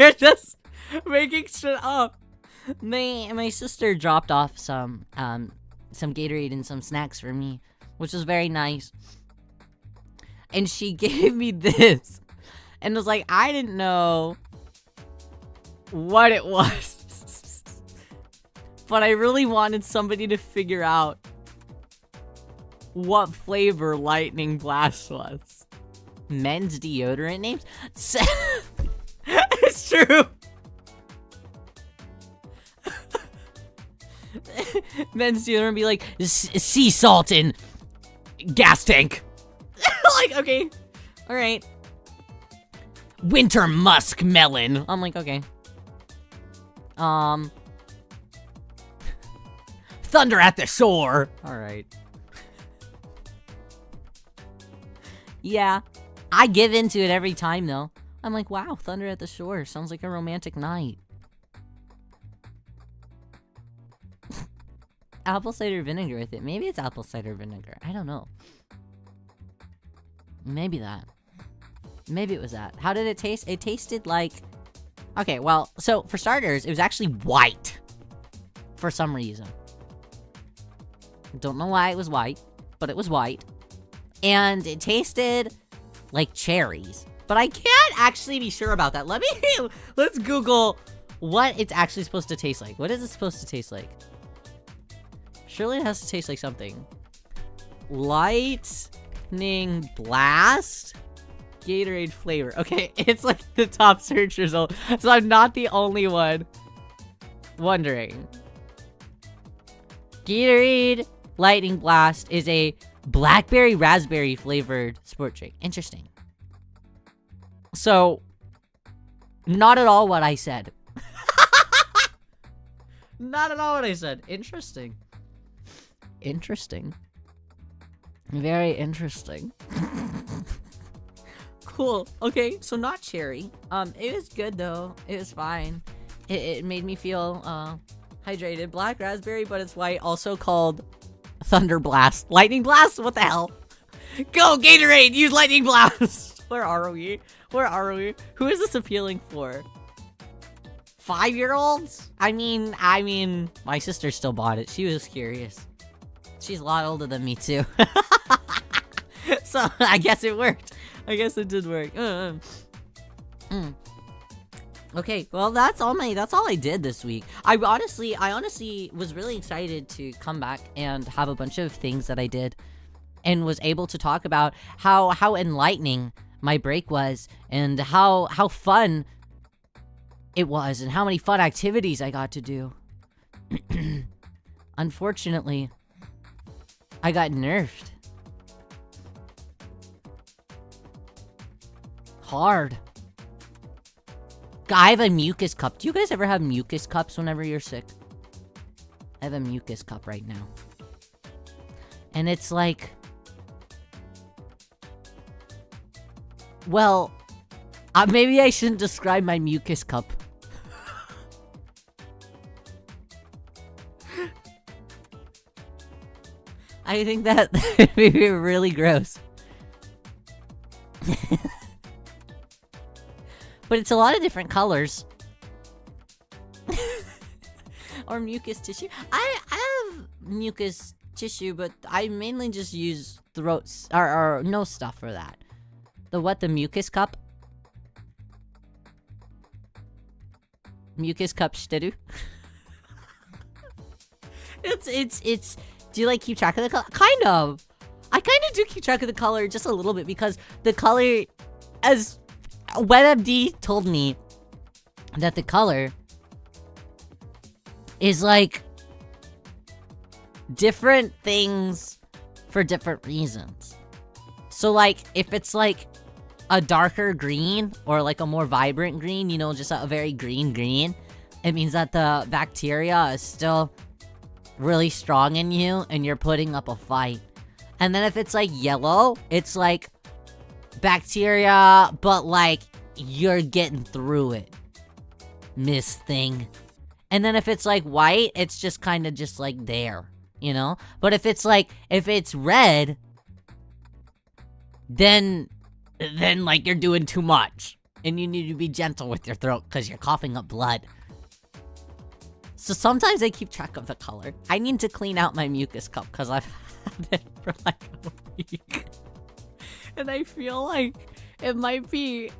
Speaker 1: You're just making shit up. My sister dropped off some Gatorade and some snacks for me, which was very nice. And she gave me this. And was like, I didn't know what it was. But I really wanted somebody to figure out what flavor Lightning Blast was. Men's deodorant names? It's true. Men's deodorant be like, sea salt in gas tank. like, okay. Alright. Winter musk melon. I'm like, okay. Thunder at the shore. Alright. Yeah. I give into it every time, though. I'm like, wow, thunder at the shore. Sounds like a romantic night. Apple cider vinegar with it. Maybe it's apple cider vinegar. I don't know. Maybe that. Maybe it was that. How did it taste? It tasted like... Okay, well, so for starters, it was actually white. For some reason. Don't know why it was white, but it was white. And it tasted like cherries. But I can't actually be sure about that. Let's Google what it's actually supposed to taste like. What is it supposed to taste like? Surely it has to taste like something. Lightning blast? Gatorade flavor. Okay, it's like the top search result. So I'm not the only one wondering. Gatorade Lightning Blast is a blackberry raspberry flavored sport drink. Interesting. So, not at all what I said. Not at all what I said. Interesting. Interesting. Very interesting. Cool. Okay, so not cherry. It was good though. It was fine. It made me feel hydrated. Black raspberry, but it's white. Also called Thunder Blast. Lightning Blast? What the hell? Go Gatorade! Use Lightning Blast! Where are we? Where are we? Who is this appealing for? 5-year-olds? I mean, my sister still bought it. She was curious. She's a lot older than me too. So I guess it worked. I guess it did work. Okay, well that's all I did this week. I honestly was really excited to come back and have a bunch of things that I did and was able to talk about how enlightening my break was and how fun it was and how many fun activities I got to do. Unfortunately, I got nerfed. Hard. I have a mucus cup. Do you guys ever have mucus cups whenever you're sick? I have a mucus cup right now. And it's like... Well, maybe I shouldn't describe my mucus cup. I think that would be really gross. But it's a lot of different colors. Or mucus tissue. I have mucus tissue, but I mainly just use throats or nose stuff for that. The mucus cup? Mucus cup steru? It's do you like keep track of the color? Kind of. I kind of do keep track of the color just a little bit because the color, as WebMD told me, that the color is like different things for different reasons. So like if it's like a darker green or like a more vibrant green, you know, just a very green, it means that the bacteria is still really strong in you and you're putting up a fight. And then if it's like yellow, it's like bacteria, but like you're getting through it, Miss Thing. And then if it's like white, it's just kind of just like there, you know? But if it's red, then like you're doing too much and you need to be gentle with your throat because you're coughing up blood. So sometimes I keep track of the color. I need to clean out my mucus cup because I've had it for like a week. And I feel like it might be...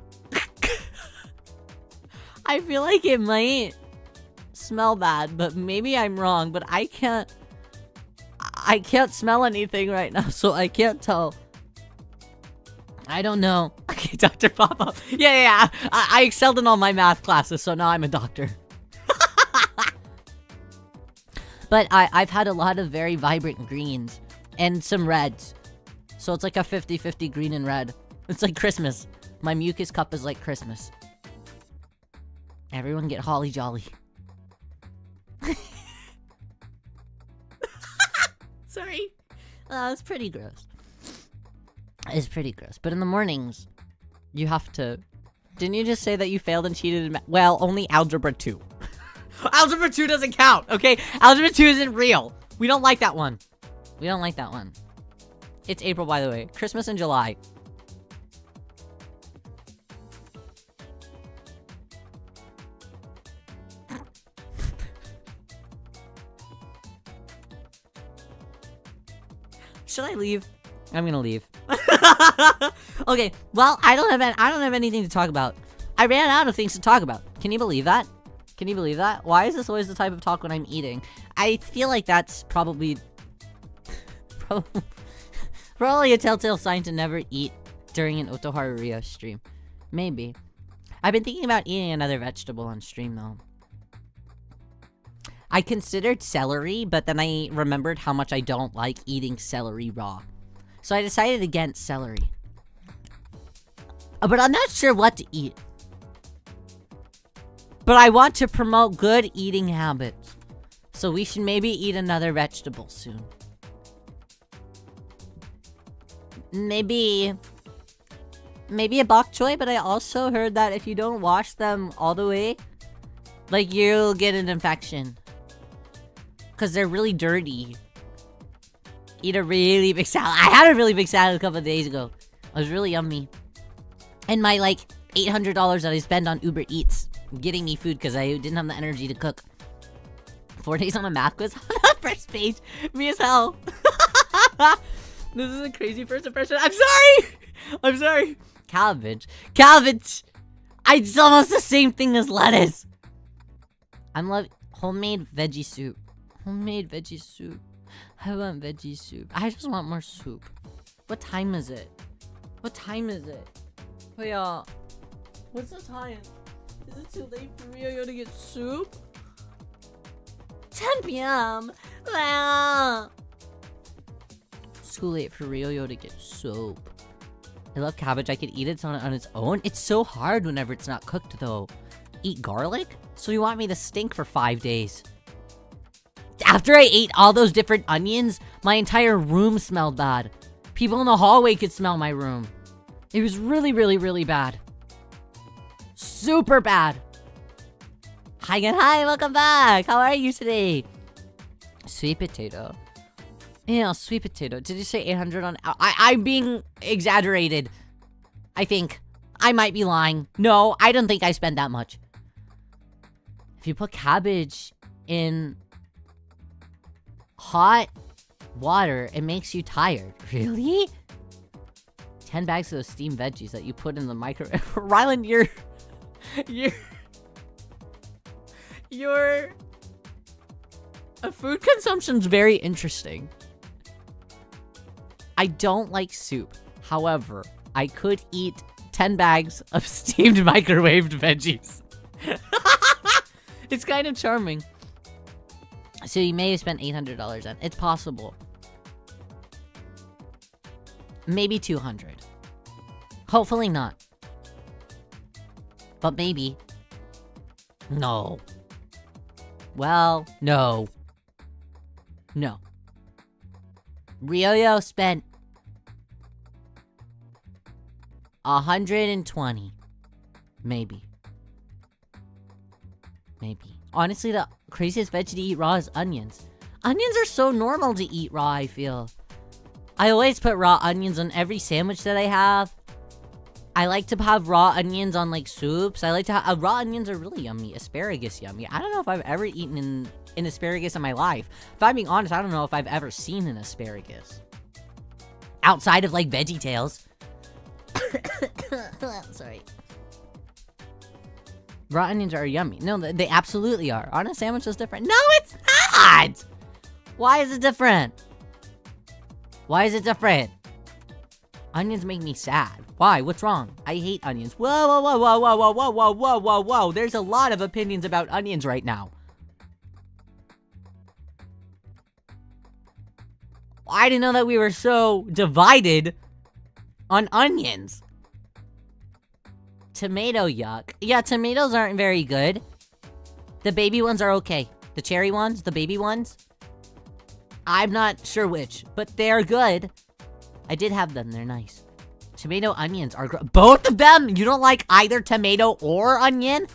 Speaker 1: I feel like it might smell bad, but maybe I'm wrong. But I can't smell anything right now, so I can't tell. I don't know. Okay, Dr. Papa. Yeah. I excelled in all my math classes, so now I'm a doctor. But I've had a lot of very vibrant greens and some reds. So it's like a 50-50 green and red. It's like Christmas. My mucus cup is like Christmas. Everyone get holly jolly. Sorry. It's pretty gross. It's pretty gross. But in the mornings, you have to... Didn't you just say that you failed and cheated in well, only Algebra 2. Algebra 2 doesn't count, okay? Algebra 2 isn't real. We don't like that one. We don't like that one. It's April, by the way. Christmas in July. Should I leave? I'm gonna leave. Okay, well, I don't have anything to talk about. I ran out of things to talk about. Can you believe that? Can you believe that? Why is this always the type of talk when I'm eating? I feel like that's probably probably a telltale sign to never eat during an Otoharu Riyo stream. Maybe. I've been thinking about eating another vegetable on stream though. I considered celery, but then I remembered how much I don't like eating celery raw. So I decided against celery. But I'm not sure what to eat. But I want to promote good eating habits. So we should maybe eat another vegetable soon. Maybe a bok choy, but I also heard that if you don't wash them all the way, like, you'll get an infection. Because they're really dirty. Eat a really big salad. I had a really big salad a couple of days ago. It was really yummy. And my, like, $800 that I spent on Uber Eats getting me food because I didn't have the energy to cook. 4 days on a math quiz on the first page. Me as hell. This is a crazy first impression. I'm sorry! I'm sorry. Cabbage. Cabbage! It's almost the same thing as lettuce. I'm loving homemade veggie soup. Homemade veggie soup. I want veggie soup. I just want more soup. What time is it? What time is it? Oh yeah. What's the time? Is it too late for Riyo to get soup? 10 p.m. Ah. It's too late for Riyo to get soup. I love cabbage. I could eat it on its own. It's so hard whenever it's not cooked though. Eat garlic? So you want me to stink for 5 days? After I ate all those different onions, my entire room smelled bad. People in the hallway could smell my room. It was really, really, really bad. Super bad. Hi again, hi, welcome back. How are you today? Sweet potato. Yeah, sweet potato. Did you say 800 on... I'm being exaggerated. I think. I might be lying. No, I don't think I spent that much. If you put cabbage in hot water, it makes you tired. Really? 10 bags of those steamed veggies that you put in the microwave. Rylan, your food consumption's very interesting. I don't like soup. However, I could eat 10 bags of steamed microwaved veggies. It's kind of charming. So you may have spent $800 then. It's possible. Maybe 200. Hopefully not. But maybe. No. Well, no. No. Riyo spent 120. Maybe. Honestly, the craziest veg to eat raw is onions. Onions are so normal to eat raw, I feel. I always put raw onions on every sandwich that I have. I like to have raw onions on, like, soups. I like to have... raw onions are really yummy. Asparagus yummy. I don't know if I've ever eaten an asparagus in my life. If I'm being honest, I don't know if I've ever seen an asparagus. Outside of, like, Veggie Tales. Sorry. Raw onions are yummy. No, they absolutely are. On a sandwich is different. No, it's not! Why is it different? Why is it different? Onions make me sad. Why? What's wrong? I hate onions. Whoa, whoa, whoa, whoa, whoa, whoa, whoa, whoa, whoa, whoa, whoa. There's a lot of opinions about onions right now. I didn't know that we were so divided on onions. Tomato yuck. Yeah, tomatoes aren't very good. The baby ones are okay. The cherry ones, the baby ones. I'm not sure which, but they're good. I did have them, they're nice. Tomato onions are both of them? You don't like either tomato or onion?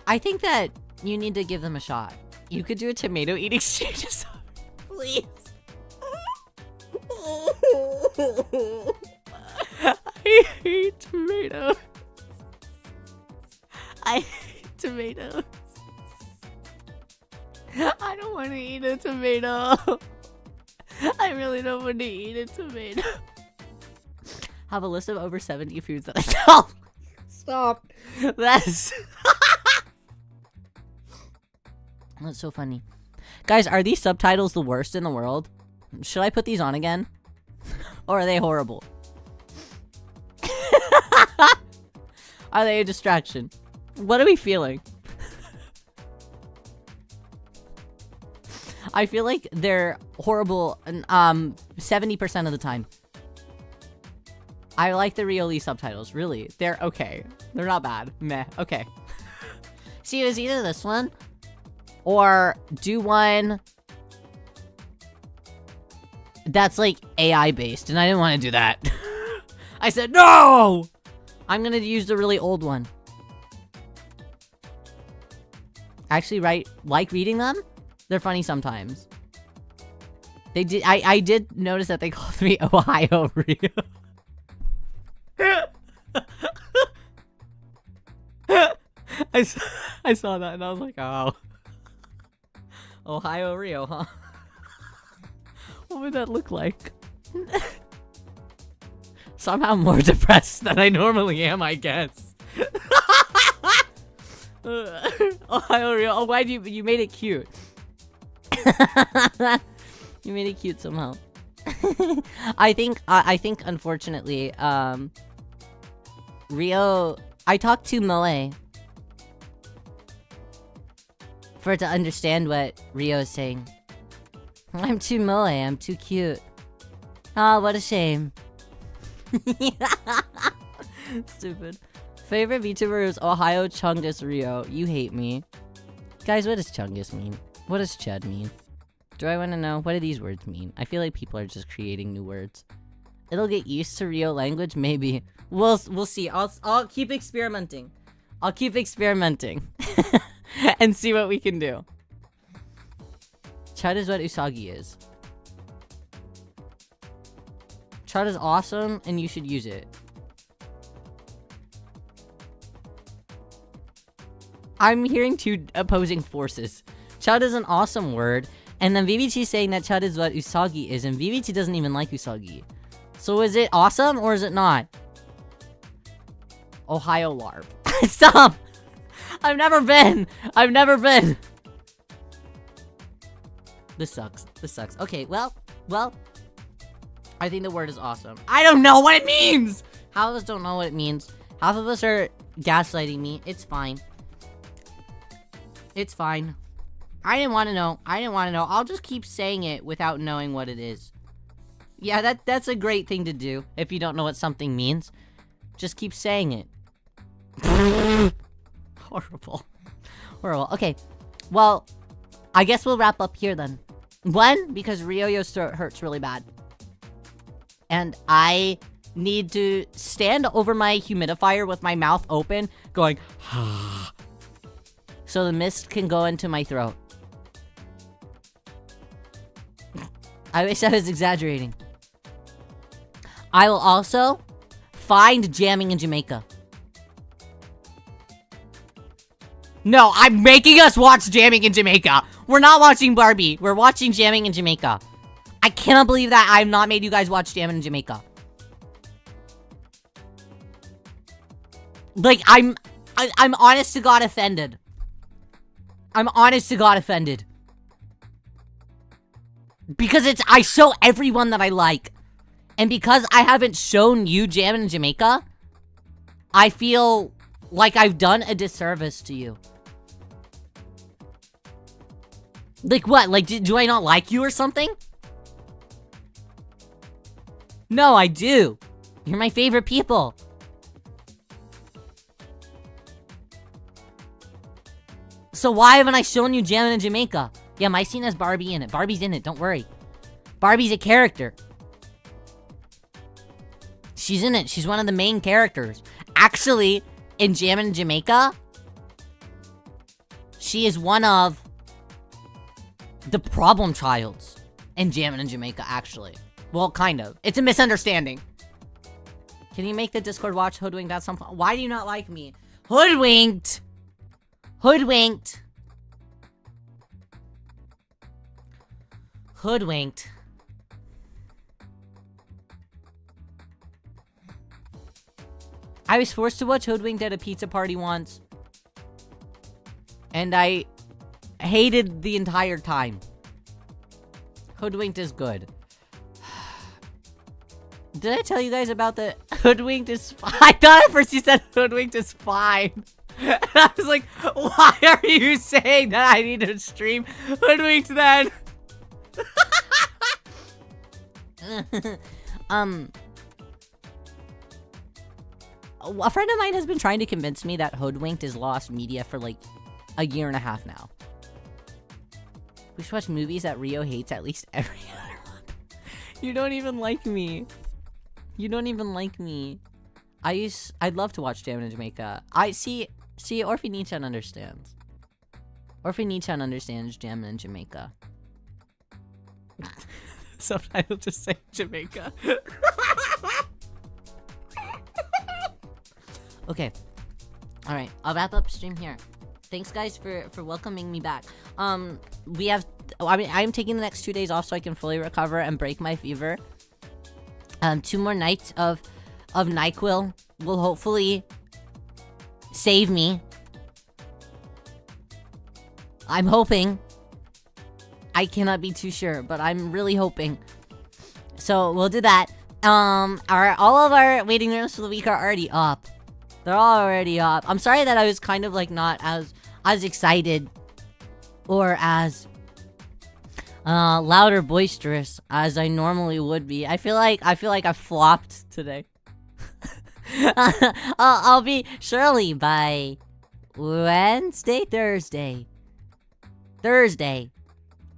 Speaker 1: I think that you need to give them a shot. You could do a tomato eating exchange. Please. I hate tomatoes. I hate tomatoes. I don't want to eat a tomato. I really don't want to eat a tomato. Have a list of over 70 foods that I don't. Stop. That's so funny. Guys, are these subtitles the worst in the world? Should I put these on again? Or are they horrible? Are they a distraction? What are we feeling? I feel like they're horrible 70% of the time. I like the Rioli subtitles, really. They're okay. They're not bad. Meh. Okay. See, it was either this one or do one that's like AI based, and I didn't want to do that. I said no! I'm gonna use the really old one. Actually, like reading them? They're funny sometimes. They did. I did notice that they called me Ohio Riyo. I saw that and I was like, oh. Ohio Riyo, huh? What would that look like? Somehow more depressed than I normally am, I guess. Ohio Riyo. Oh, why'd you made it cute? You made it cute somehow. I think unfortunately, Rio, I talked to Moe for it to understand what Rio is saying. I'm too Moe, I'm too cute. Oh, what a shame. Stupid. Favorite VTuber is Ohio Chungus Rio. You hate me. Guys, what does Chungus mean? What does Chud mean? Do I want to know? What do these words mean? I feel like people are just creating new words. It'll get used to Rio language, maybe. We'll see. I'll keep experimenting. I'll keep experimenting. And see what we can do. Chud is what Usagi is. Chud is awesome, and you should use it. I'm hearing two opposing forces. Chud is an awesome word, and then VVT saying that Chud is what Usagi is, and VVT doesn't even like Usagi. So is it awesome, or is it not? Ohio LARP. Stop! I've never been! This sucks. Okay, well, I think the word is awesome. I don't know what it means! Half of us don't know what it means. Half of us are gaslighting me. It's fine. It's fine. I didn't want to know. I'll just keep saying it without knowing what it is. Yeah, that's a great thing to do if you don't know what something means. Just keep saying it. Horrible. Okay. Well, I guess we'll wrap up here then. One, because Ryoyo's throat hurts really bad. And I need to stand over my humidifier with my mouth open, going, so the mist can go into my throat. I wish I was exaggerating. I will also find jamming in Jamaica. No, I'm making us watch Jamming in Jamaica. We're not watching Barbie. We're watching Jamming in Jamaica. I cannot believe that I've not made you guys watch Jamming in Jamaica. Like, I'm honest to God offended. I'm honest to God offended. Because I show everyone that I like. And because I haven't shown you Jammin' in Jamaica, I feel like I've done a disservice to you. Like what? Like, do I not like you or something? No, I do. You're my favorite people. So why haven't I shown you Jammin' in Jamaica? Yeah, my scene has Barbie in it. Barbie's in it, don't worry. Barbie's a character. She's in it. She's one of the main characters. Actually, in Jammin' in Jamaica, she is one of the problem childs in Jammin' in Jamaica, actually. Well, kind of. It's a misunderstanding. Can you make the Discord watch Hoodwinked at some point? Why do you not like me? Hoodwinked! Hoodwinked! Hoodwinked. I was forced to watch Hoodwinked at a pizza party once. And I hated the entire time. Hoodwinked is good. Did I tell you guys about the Hoodwinked is fine? I thought at first you said Hoodwinked is fine. And I was like, why are you saying that I need to stream Hoodwinked then? A friend of mine has been trying to convince me that Hoodwinked is lost media for like a year and a half now. We should watch movies that Rio hates at least every other month. You don't even like me. You don't even like me. I'd love to watch Jammin' in Jamaica. See, Orphan-chan understands. Orphan-chan understands Jammin' in Jamaica. Subtitle just say Jamaica. Okay. Alright, I'll wrap up stream here. Thanks guys for welcoming me back. I'm taking the next 2 days off so I can fully recover and break my fever. 2 more nights of NyQuil will hopefully save me. I'm hoping. I cannot be too sure, but I'm really hoping. So we'll do that. All of our waiting rooms for the week are already up. They're all already up. I'm sorry that I was kind of like not as excited or as loud or boisterous as I normally would be. I feel like I flopped today. I'll be surely by Thursday.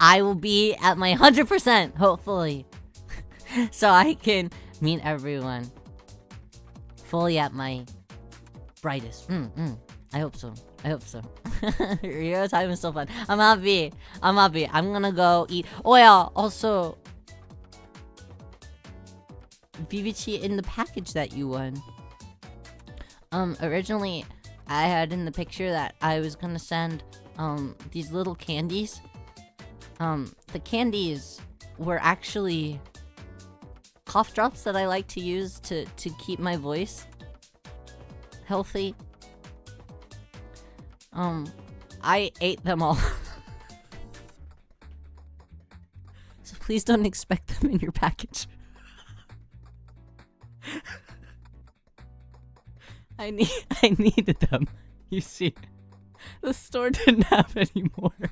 Speaker 1: I will be at my 100%, hopefully. So I can meet everyone fully at my brightest. I hope so. Your time is so fun. I'm happy. I'm gonna go eat. Oh yeah, also VVC in the package that you won. Originally I had in the picture that I was gonna send these little candies. The candies were actually cough drops that I like to use to keep my voice healthy. I ate them all. So please don't expect them in your package. I needed them. You see, the store didn't have any more.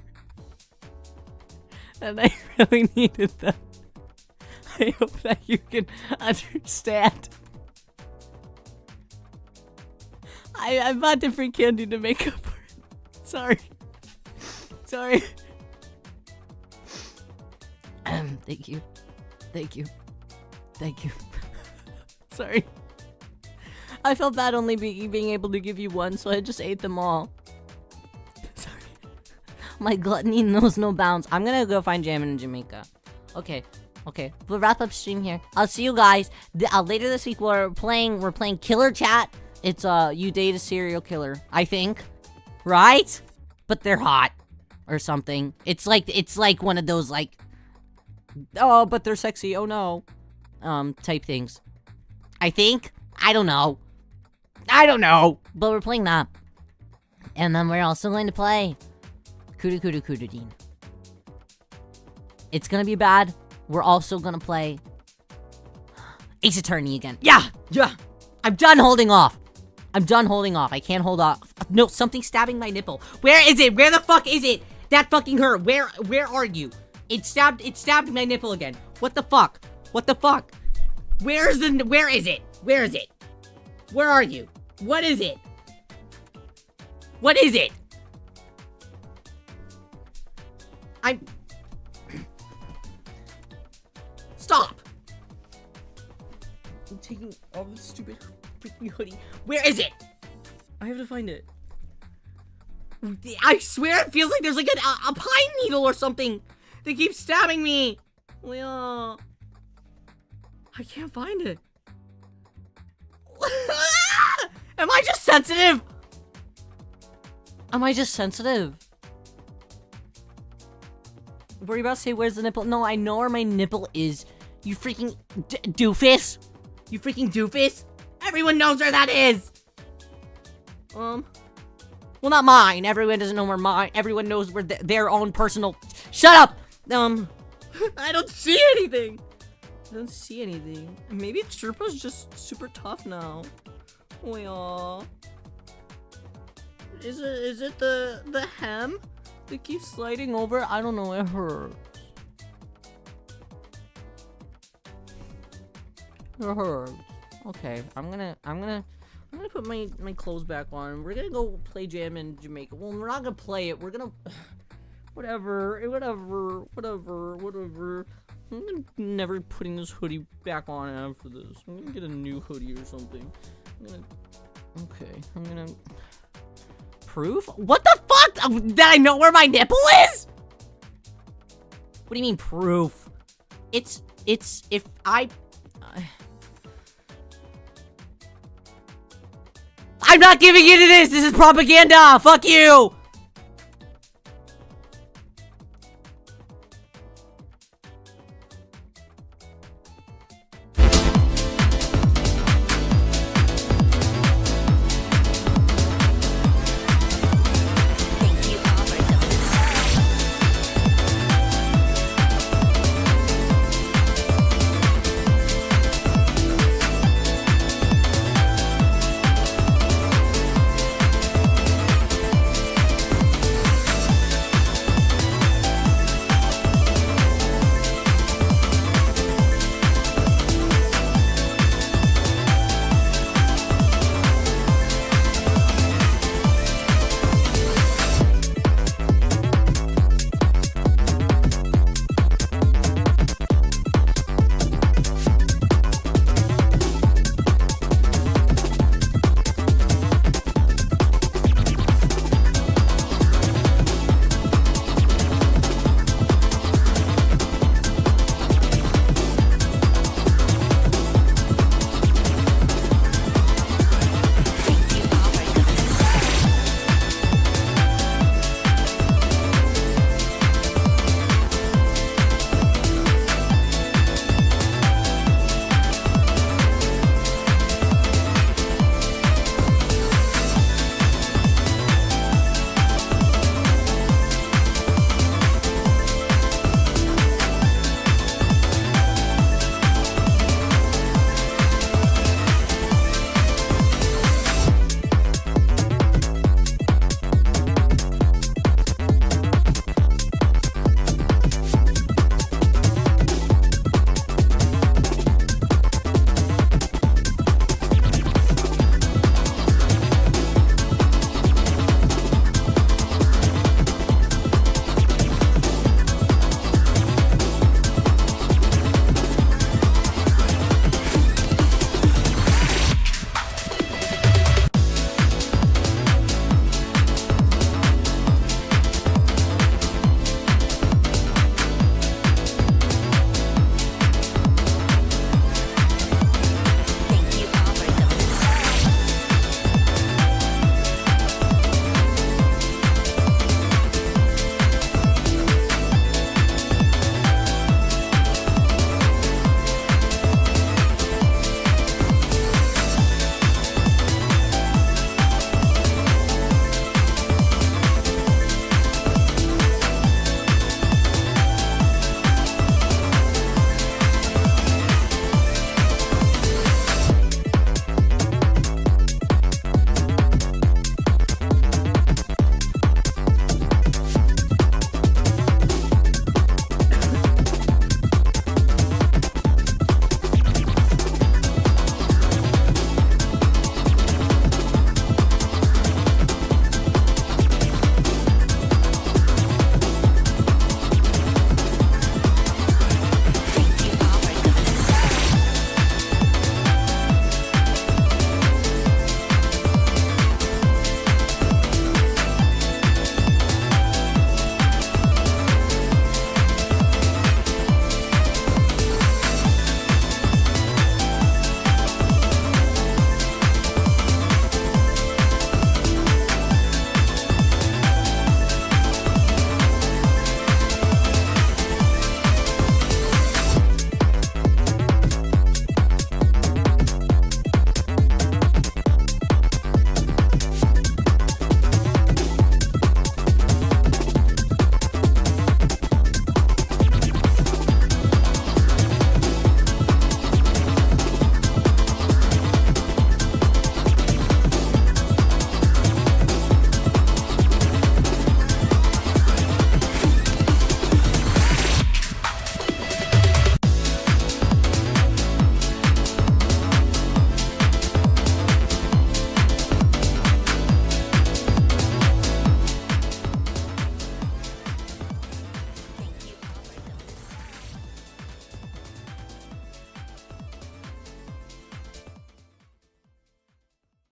Speaker 1: And I really needed them. I hope that you can understand. I bought different candy to make up for it. Sorry. Thank you. Sorry. I felt bad only being able to give you one, so I just ate them all. Sorry. My gluttony knows no bounds. I'm gonna go find Jammin' in Jamaica. Okay. We'll wrap up stream here. I'll see you guys later this week. We're playing Killer Chat. It's you date a serial killer, I think. Right? But they're hot or something. It's like one of those like, oh, but they're sexy. Oh no. Type things. I think. I don't know. But we're playing that. And then we're also going to play Kuru. It's gonna be bad. We're also gonna play Ace Attorney again. Yeah. I'm done holding off. I can't hold off. No, something's stabbing my nipple. Where is it? Where the fuck is it? That fucking hurt. Where are you? It stabbed my nipple again. What the fuck? What the fuck? Where is it? Where is it? Where are you? What is it? What is it? Stop! I'm taking all this stupid freaking hoodie. Where is it? I have to find it. I swear it feels like there's like a pine needle or something. They keep stabbing me. Leo. I can't find it. Am I just sensitive? Am I just sensitive? Were you about to say where's the nipple? No, I know where my nipple is. You freaking doofus. You freaking doofus. Everyone knows where that is. Well, not mine. Everyone doesn't know where mine. Everyone knows where their own personal. Shut up. I don't see anything. I don't see anything. Maybe Chirpa's just super tough now. Oh yeah. Is it the hem that keeps sliding over? I don't know. It hurts. It hurts. Okay, I'm gonna put my clothes back on. We're gonna go play jam in Jamaica. Well, we're not gonna play it. We're gonna whatever. I'm never putting this hoodie back on after this. I'm gonna get a new hoodie or something. I'm gonna proof? What the fuck? That I know where my nipple is? What do you mean proof? It's if I'm not giving you to this! This is propaganda! Fuck you!